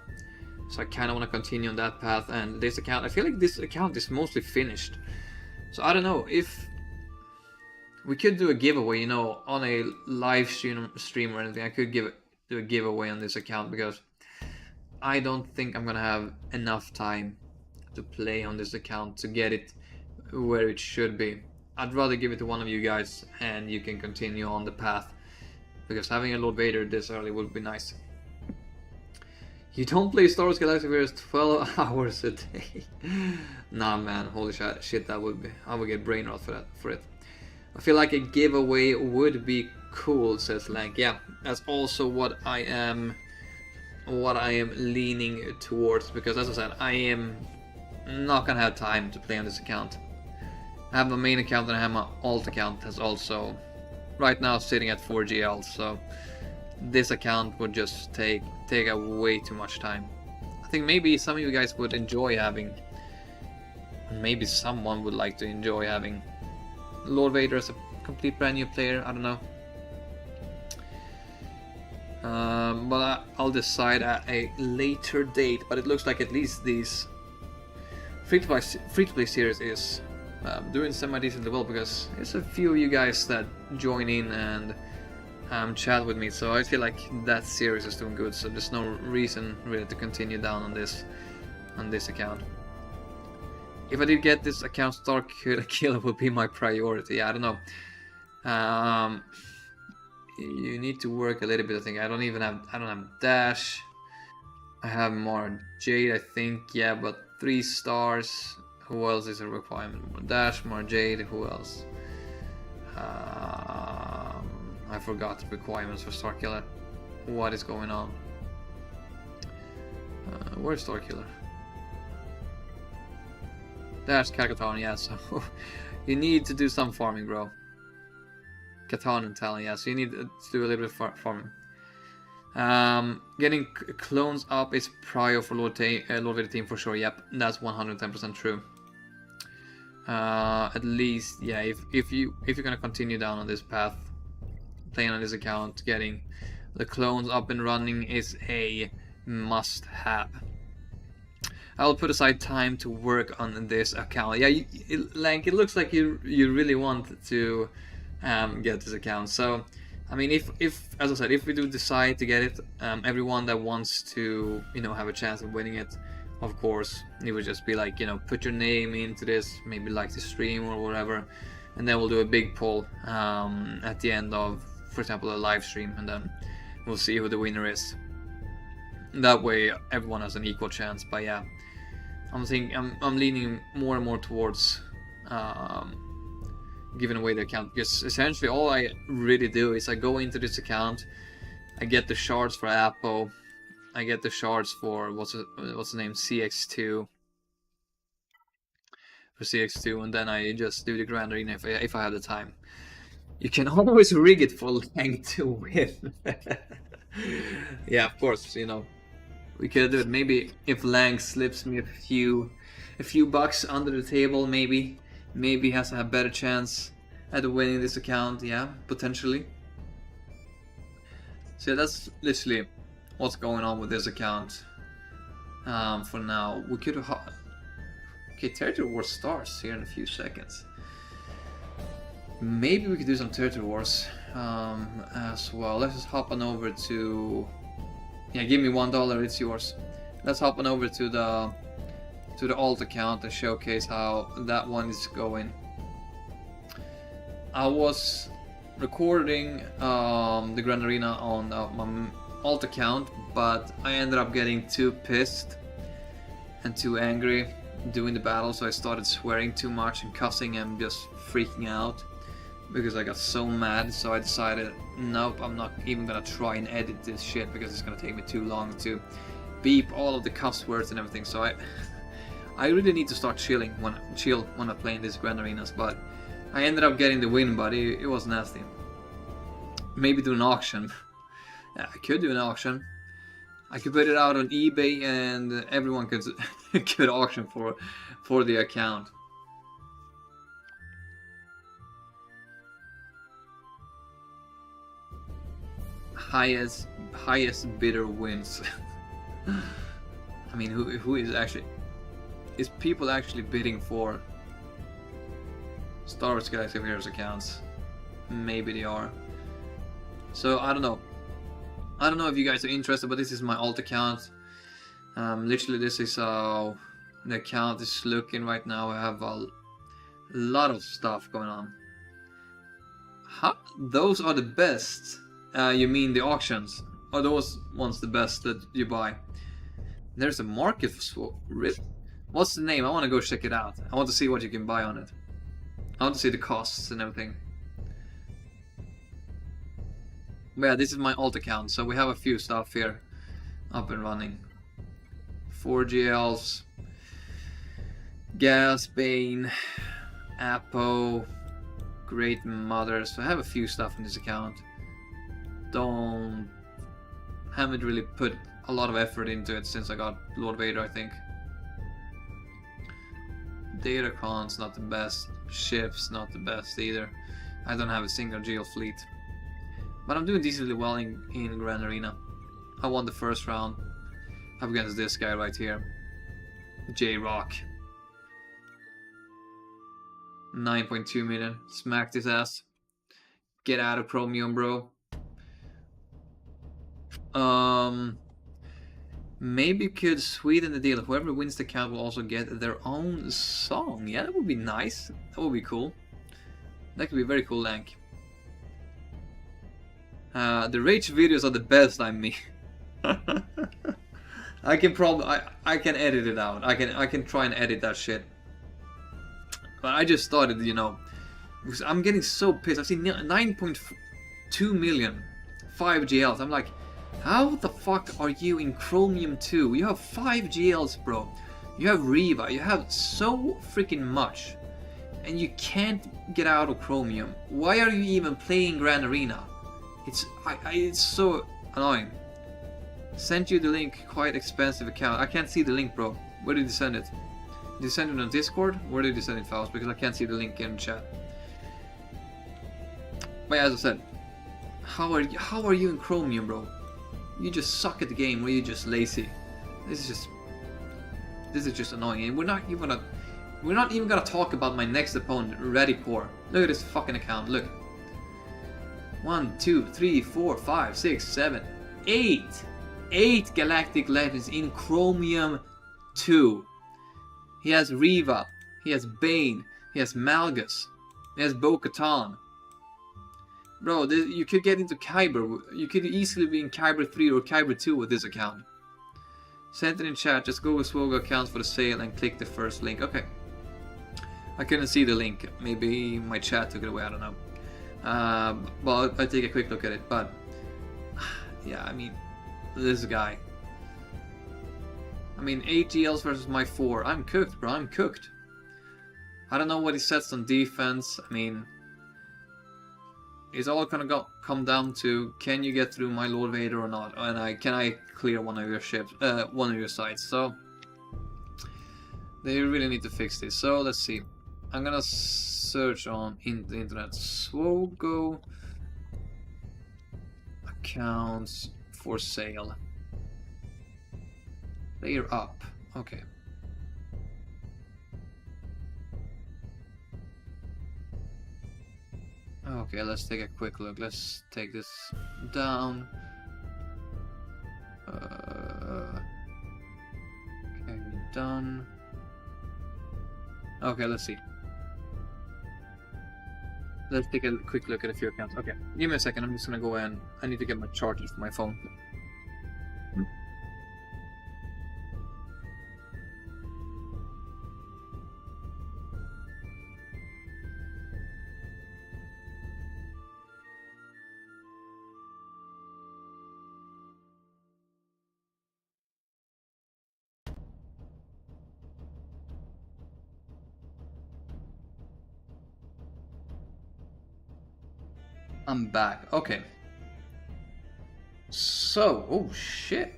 So I kind of want to continue on that path, and this account, I feel like this account is mostly finished. So I don't know if we could do a giveaway, you know, on a live stream or anything. I could do a giveaway on this account because I don't think I'm gonna have enough time to play on this account to get it where it should be. I'd rather give it to one of you guys and you can continue on the path, because having a Lord Vader this early would be nice. You don't play Star Wars Galactic Warriors 12 hours a day. Nah man, holy shit, that would be, I would get brain rot for it. I feel like a giveaway would be cool, says Lank. Yeah, that's also what I am leaning towards, because as I said, I am not gonna have time to play on this account. I have my main account and I have my alt account that's also right now sitting at 4 GL, so this account would just take up way too much time. I think maybe some of you guys would enjoy having, maybe someone would like to enjoy having Lord Vader as a complete brand new player, I don't know. But I'll decide at a later date, but it looks like at least these free-to-play series is doing semi-decently well, because there's a few of you guys that join in and chat with me, so I feel like that series is doing good, so there's no reason really to continue down on this account. If I did get this account, Star Killer would be my priority. I don't know. You need to work a little bit, I think. I don't have Dash. I have more Jade, I think, yeah, but 3 stars. Who else is a requirement? More Dash, more Jade, who else? I forgot the requirements for Star Killer. What is going on? Where's Star Killer? Dash, Katana, yeah, so you need to do some farming, bro. Katana and Talon, yeah, so you need to do a little bit of farming. Getting clones up is prior for Lord Vader team for sure, yep, that's 110% true. At least, yeah, if you're gonna continue down on this path, playing on this account, getting the clones up and running is a must-have. I'll put aside time to work on this account. Yeah, it looks like you really want to get this account. So, I mean, if as I said, if we do decide to get it, everyone that wants to, you know, have a chance of winning it, of course, it would just be like, you know, put your name into this, maybe like the stream or whatever, and then we'll do a big poll at the end of, for example, a live stream, and then we'll see who the winner is. That way, everyone has an equal chance. But yeah, I'm leaning more and more towards giving away the account, because essentially all I really do is I go into this account, I get the shards for Apo, I get the shards for what's the name, CX2, for CX2, and then I just do the Grand Arena if I have the time. You can always rig it for Lang to win. Yeah, of course, you know, we could do it. Maybe if Lang slips me a few bucks under the table, maybe has a better chance at winning this account. Yeah, potentially. So that's literally what's going on with this account. For now, we could have. Okay, Territory Wars starts here in a few seconds. Maybe we could do some Territory Wars as well. Let's just hop on over to. Yeah, give me $1, it's yours. Let's hop on over to the alt account and showcase how that one is going. I was recording the Grand Arena on my alt account, but I ended up getting too pissed and too angry doing the battle, so I started swearing too much and cussing and just freaking out because I got so mad. So I decided, nope, I'm not even gonna try and edit this shit because it's gonna take me too long to beep all of the cuss words and everything. So I really need to start chill when I'm playing these Grand Arenas, but I ended up getting the win, but it was nasty. Maybe do an auction. Yeah, I could do an auction. I could put it out on eBay and everyone could could auction for the account. Highest bidder wins. I mean, who is actually? Is people actually bidding for Star Wars Galaxy of Heroes accounts? Maybe they are. So I don't know. I don't know if you guys are interested, but this is my alt account. Literally, this is how the account is looking right now. I have a lot of stuff going on. Those are the best. You mean the auctions? Are those ones the best that you buy? There's a market for what's the name? I want to go check it out. I want to see what you can buy on it. I want to see the costs and everything. But yeah, this is my alt account, so we have a few stuff here up and running. 4 GLs, Gas, Bane, Apo, Great Mother. So I have a few stuff in this account. Haven't really put a lot of effort into it since I got Lord Vader, I think. Datacron's not the best. Ships not the best either. I don't have a single GL fleet. But I'm doing decently well in Grand Arena. I won the first round up against this guy right here. J-Rock. 9.2 million. Smacked his ass. Get out of Chromium, bro. Maybe could sweeten the deal. Whoever wins the count will also get their own song. Yeah, that would be nice. That would be cool. That could be a very cool Lank. The Rage videos are the best, I mean. I can edit it out. I can try and edit that shit. But I just started, you know, because I'm getting so pissed. I've seen 9.2 million 5 GLs. I'm like, how the fuck are you in Chromium 2? You have 5 GLs, bro. You have Riva. You have so freaking much, and you can't get out of Chromium. Why are you even playing Grand Arena? It's so annoying. Sent you the link, quite expensive account. I can't see the link, bro. Where did you send it? Did you send it on Discord? Where did you send it, Faust? Because I can't see the link in chat. But yeah, as I said, how are you in Chromium, bro? You just suck at the game, or you just lazy. This is just annoying. And we're not even gonna talk about my next opponent, Radicor. Look at this fucking account. Look. 1, 2, 3, 4, 5, 6, 7, 8. 8 Galactic Legends in Chromium 2. He has Riva, he has Bane, he has Malgus, he has Bo-Katan. Bro, you could get into Kyber. You could easily be in Kyber 3 or Kyber 2 with this account. Send it in chat. Just go with SWGoH accounts for the sale and click the first link. Okay. I couldn't see the link. Maybe my chat took it away. I don't know. But I'll take a quick look at it. But yeah, I mean, this guy. I mean, 8 GLs versus my 4. I'm cooked, bro. I'm cooked. I don't know what he sets on defense. I mean, it's all gonna come down to, can you get through my Lord Vader or not, and can I clear one of your ships, one of your sites. So they really need to fix this. So let's see. I'm gonna search on the internet. SWGoH accounts for sale. Player up. Okay. Okay, let's take a quick look. Let's take this down. Okay, done. Okay, let's see. Let's take a quick look at a few accounts. Okay, give me a second. I'm just gonna go in. I need to get my charger for my phone. I'm back. Okay. So, oh shit.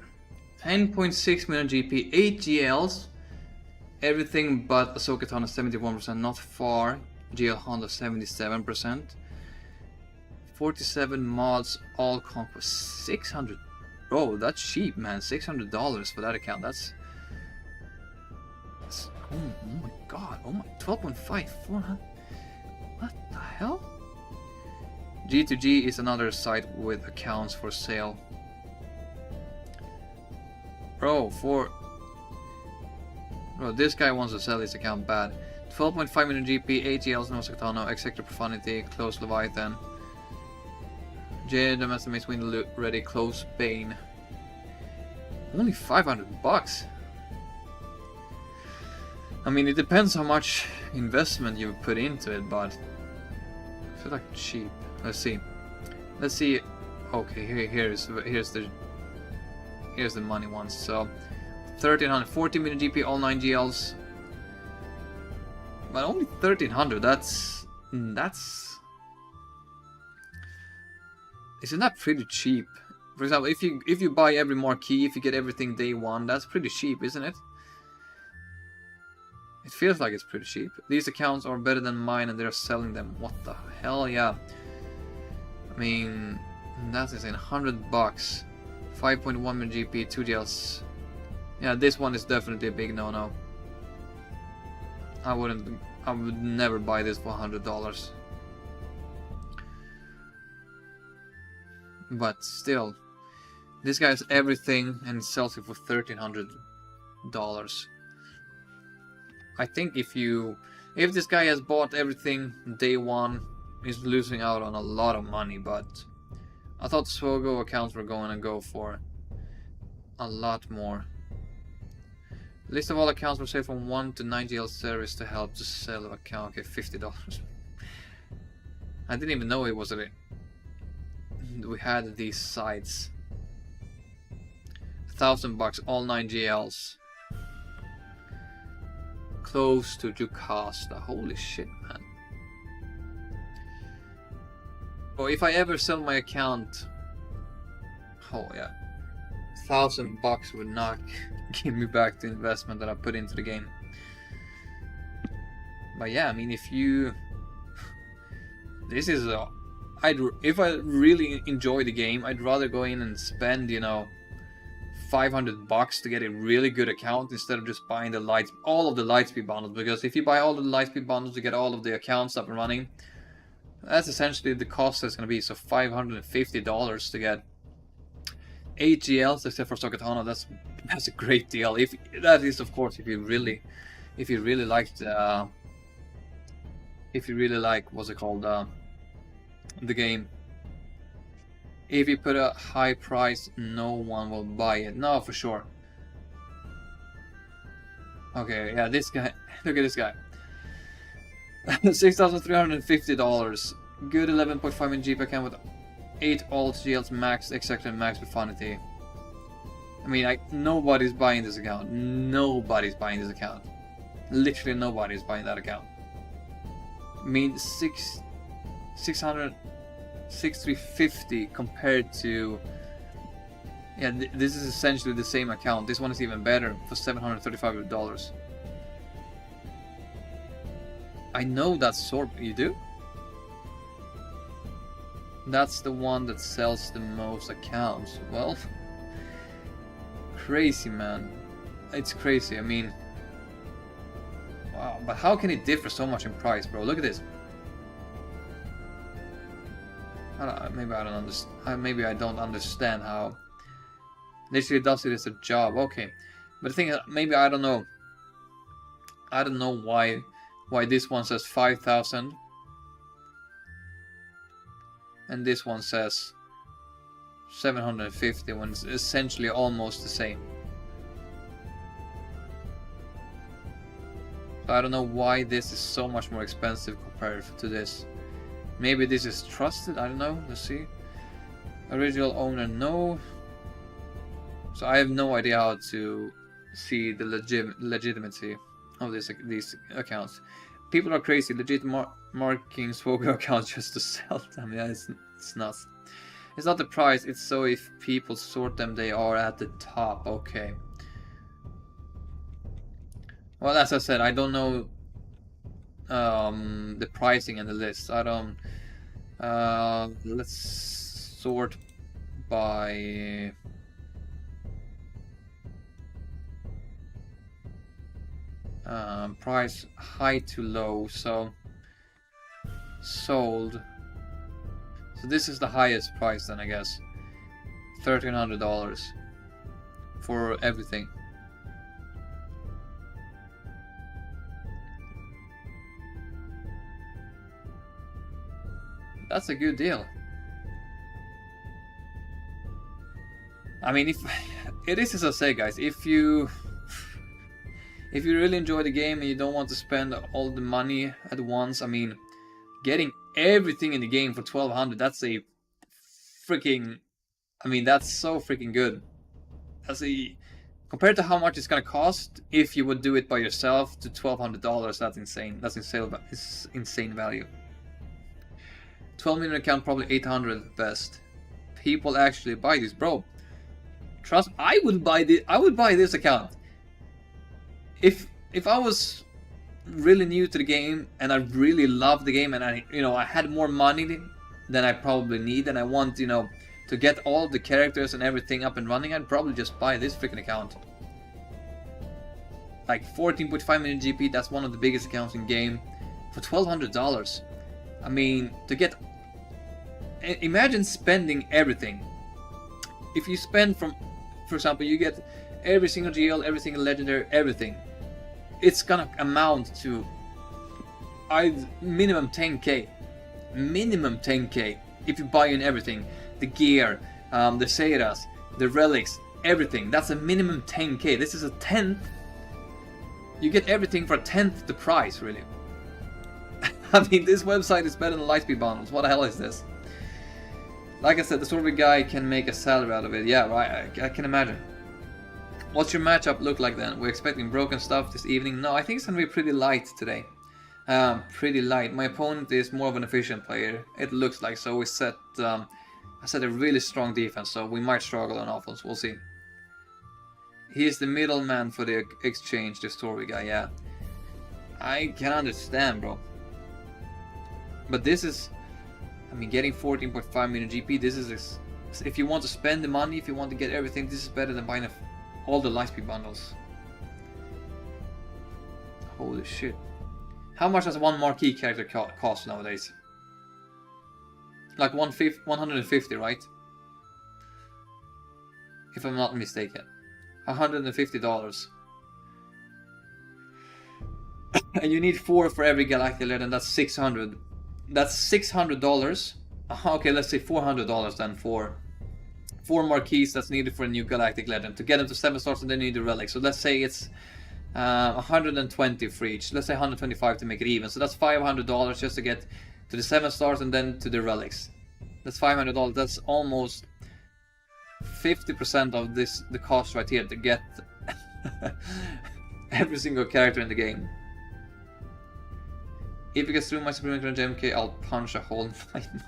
10.6 million GP, 8 GLs. Everything but Ahsoka Tano 71%, not far. GL Honda 77%. 47 mods, all conquest 600. Bro, that's cheap, man. $600 for that account. That's oh my god. Oh my 12.5 400. What the hell? G2G is another site with accounts for sale. Bro, this guy wants to sell his account bad. 12.5 million GP, 8 GLs, no Sakatano, Executive Profanity, Close Leviathan. Jadam estimates win ready, Close Bane. Only $500. I mean, it depends how much investment you put into it, but I feel like cheap. Let's see. Let's see. Okay, here's the money ones. So 1340 million GP, all 9 GLs. But only 1300. That's isn't that pretty cheap? For example, if you buy every marquee, if you get everything day one, that's pretty cheap, isn't it? It feels like it's pretty cheap. These accounts are better than mine and they're selling them. What the hell, yeah. I mean, that's insane. $100. 5.1 million GP, 2 GLs. Yeah, this one is definitely a big no-no. I would never buy this for $100. But still, this guy has everything and sells it for $1,300. I think if this guy has bought everything day one, he's losing out on a lot of money. But I thought SWGoH accounts were going to go for a lot more. List of all accounts for sale from 1 to 9 GL service to help to sell an account. Okay, $50. I didn't even know it was we had these sites. $1,000, all 9 GLs. Close to Jocasta. Holy shit, man. Oh, if I ever sell my account, oh yeah, $1,000 would not give me back the investment that I put into the game. But yeah, I mean, if I really enjoy the game, I'd rather go in and spend, you know, $500 to get a really good account instead of just buying all of the Lightspeed bundles. Because if you buy all of the Lightspeed bundles to get all of the accounts up and running, that's essentially the cost that's going to be. So $550 to get 8 GLs except for Sokatano. That's a great deal. If that is, of course, if you really like what's it called, the game. If you put a high price, no one will buy it. No, for sure. Okay, yeah, this guy. Look at this guy. $6,350. Good 11.5 million GP account with 8 alt GLs max, executive max profanity. I mean, nobody's buying this account. Nobody's buying this account. Literally nobody's buying that account. I mean, 6,350 compared to, yeah, this is essentially the same account. This one is even better for $735. I know that's sort. You do? That's the one that sells the most accounts. Well, crazy, man. It's crazy. I mean, wow. But how can it differ so much in price, bro? Look at this. Maybe I don't understand. Maybe I don't understand how. Literally does it as a job. Okay, but the thing is, maybe I don't know. I don't know why this one says 5,000 and this one says 750 when it's essentially almost the same. I don't know why this is so much more expensive compared to this. Maybe this is trusted, I don't know, let's see. Original owner, no. So I have no idea how to see the legitimacy of these accounts. People are crazy, legit marking SWGoH accounts just to sell them. Yeah, it's nuts. It's not the price, it's so if people sort them, they are at the top. Okay. Well, as I said, I don't know the pricing and the list. I don't. Let's sort by. Price high to low. So sold. So this is the highest price then, I guess. $1,300 for everything. That's a good deal. I mean, if it is as I say, guys, if you really enjoy the game and you don't want to spend all the money at once, I mean, getting everything in the game for $1,200, that's a freaking, I mean, that's so freaking good. That's a, compared to how much it's gonna cost if you would do it by yourself, to $1,200, that's insane. That's insane value. 12 million account, probably 800 best. People actually buy this, bro. Trust, I would buy this account. If I was really new to the game and I really love the game and I had more money than I probably need and I want, to get all the characters and everything up and running, I'd probably just buy this freaking account. Like 14.5 million GP, that's one of the biggest accounts in game, for $1,200. I mean, to get, imagine spending everything. If you spend for example, you get every single GL, every single legendary, everything. It's gonna amount to minimum 10k. Minimum 10k if you buy in everything. The gear, the Seiras, the relics, everything. That's a minimum 10k. This is a 10th. You get everything for a 10th the price, really. I mean, this website is better than Lightspeed bundles. What the hell is this? Like I said, the sort of guy can make a salary out of it. Yeah, right, I can imagine. What's your matchup look like then? We're expecting broken stuff this evening. No, I think it's going to be pretty light today. Pretty light. My opponent is more of an efficient player. It looks like so. We set, I set a really strong defense, so we might struggle on offense. We'll see. He is the middleman for the exchange, the story guy, yeah. I can understand, bro. But this is, I mean, getting 14.5 million GP, this is, if you want to spend the money, if you want to get everything, this is better than buying all the Lightspeed bundles. Holy shit. How much does one marquee character cost nowadays? Like 150, right? If I'm not mistaken. $150. And you need 4 for every Galactic Legend, that's 600. That's $600. Okay, let's say $400 then for 4 marquees that's needed for a new Galactic Legend. To get them to 7 stars and then you need the relic. So let's say it's 120 for each. Let's say 125 to make it even. So that's $500 just to get to the 7 stars and then to the relics. That's $500. That's almost 50% of the cost right here to get every single character in the game. If it gets through my Supreme MK, I'll punch a hole in my mouth.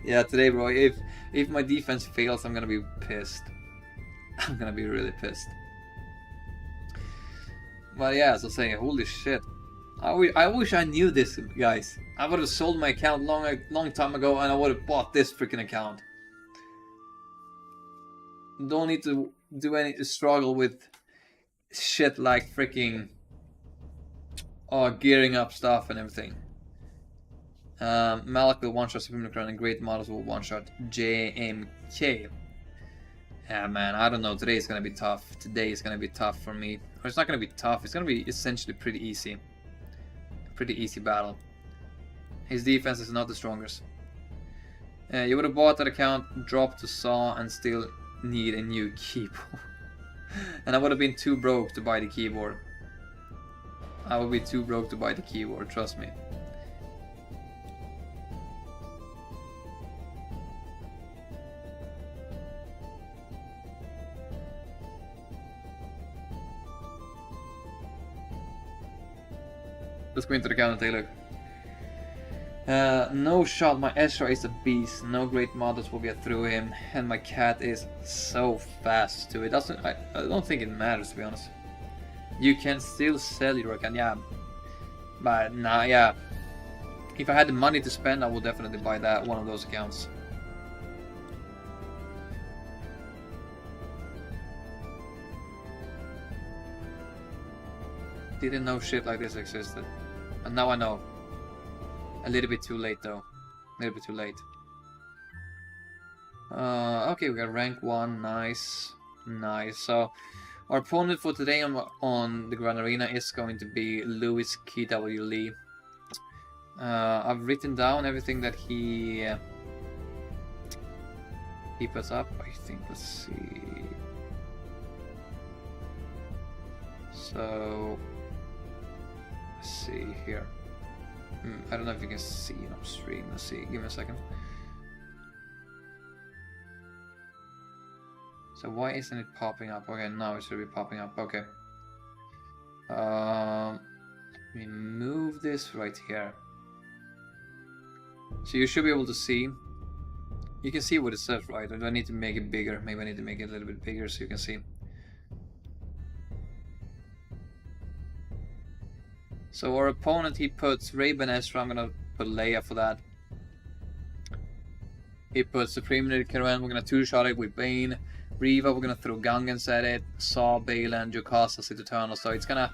Yeah, today, bro, if my defense fails, I'm gonna be pissed. I'm gonna be really pissed. But yeah, as I was saying, holy shit. I wish I knew this, guys. I would have sold my account long time ago and I would have bought this freaking account. Don't need to do any struggle with shit like freaking gearing up stuff and everything. Malik will one-shot Supreme Crown and Great Models will one-shot JMK. Yeah, man, I don't know. Today is gonna be tough. Today is gonna be tough for me. Or it's not gonna be tough. It's gonna be essentially pretty easy. Pretty easy battle. His defense is not the strongest. You would have bought that account, dropped to Saw, and still need a new keyboard. And I would have been too broke to buy the keyboard. I would be too broke to buy the keyboard, trust me. Let's go into the account and take a look. No shot, my Ezra is a beast, no great models will get through him, and my cat is so fast too. It doesn't, I don't think it matters, to be honest. You can still sell your account, yeah. But nah, yeah. If I had the money to spend, I would definitely buy that one of those accounts. Didn't know shit like this existed. And now I know. A little bit too late though. A little bit too late. Okay, we got rank 1, nice. Nice. So our opponent for today on the Grand Arena is going to be Louis KW Lee. I've written down everything that he puts up, I think. Let's see. So let's see here. I don't know if you can see it on stream. Let's see. Give me a second. So why isn't it popping up? Okay, now it should be popping up. Okay. Let me move this right here. So you should be able to see. You can see what it says, right? Or do I need to make it bigger? Maybe I need to make it a little bit bigger so you can see. So our opponent, he puts Raven Ezra. I'm gonna put Leia for that. He puts Supreme Leader Karen. We're gonna two-shot it with Bane. Riva, we're gonna throw Gungans at it. Saw, Balen, Jocasta, Sit Eternal. So it's gonna.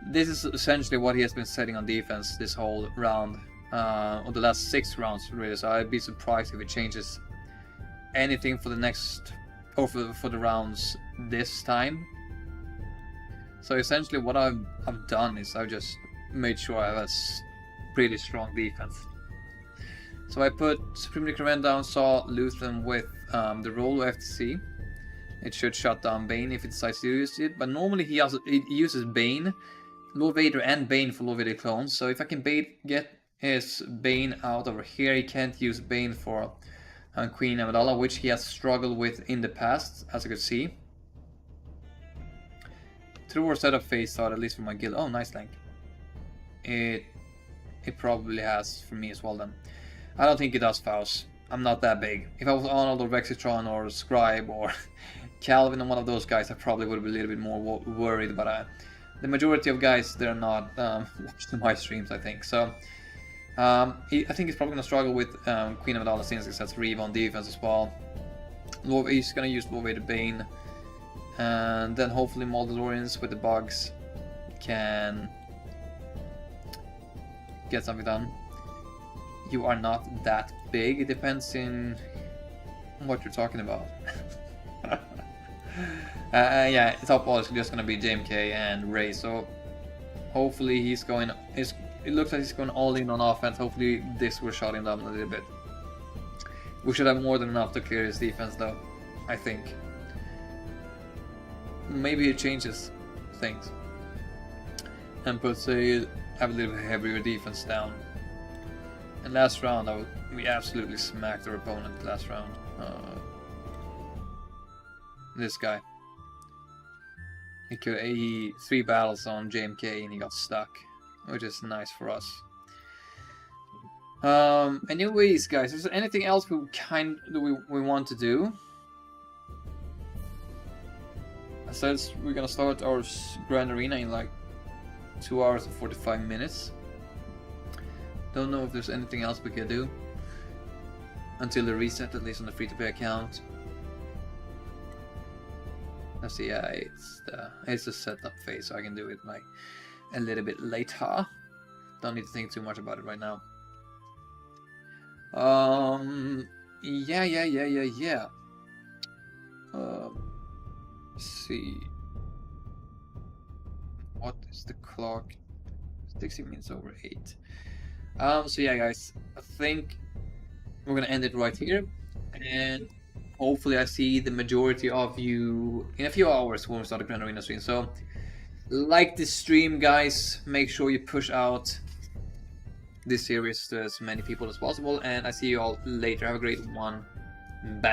This is essentially what he has been setting on defense this whole round, or the last 6 rounds really. So I'd be surprised if it changes anything for the next, or for the rounds this time. So essentially what I've done is I've just made sure I have a pretty strong defense. So I put Supreme Decrement down, Saw, Lutheran with the roll FTC. It should shut down Bane if it decides to use it, but normally he uses Bane, Lord Vader and Bane for Lord Vader clones. So if I can get his Bane out over here, he can't use Bane for Queen Amidala, which he has struggled with in the past, as you could see. True or setup phase out, at least for my guild. Oh, nice Link. It probably has for me as well then. I don't think it does Faust. I'm not that big. If I was Arnold or Vexitron or Scribe or Calvin or one of those guys, I probably would be a little bit more worried. But the majority of guys, they're not watching my streams, I think. So I think he's probably going to struggle with Queen Amidala since he sets Reeve on defense as well. He's going to use Lord Vader Bane. And then hopefully Moldalorians with the bugs can get something done. You are not that big. It depends in what you're talking about. Yeah, top ball is just gonna be JMK and Ray. So hopefully he's going. It looks like he's going all in on offense. Hopefully this will shut him down a little bit. We should have more than enough to clear his defense, though. I think. Maybe it changes things and puts have a little heavier defense down. And last round, we absolutely smacked our opponent last round. This guy. He 3 battles on JMK and he got stuck, which is nice for us. Anyways, guys, is there anything else we want to do? Says we're gonna start our Grand Arena in like 2 hours and 45 minutes. Don't know if there's anything else we can do until the reset, at least on the free-to-play account. Let's see. Yeah, it's the setup phase, so I can do it like a little bit later. Don't need to think too much about it right now. Yeah. Let's see. What is the clock? 60 minutes over 8. So yeah, guys, I think we're gonna end it right here, and hopefully I see the majority of you in a few hours when we start the Grand Arena stream. So like this stream, guys, make sure you push out this series to as many people as possible, and I see you all later. Have a great one. Bye.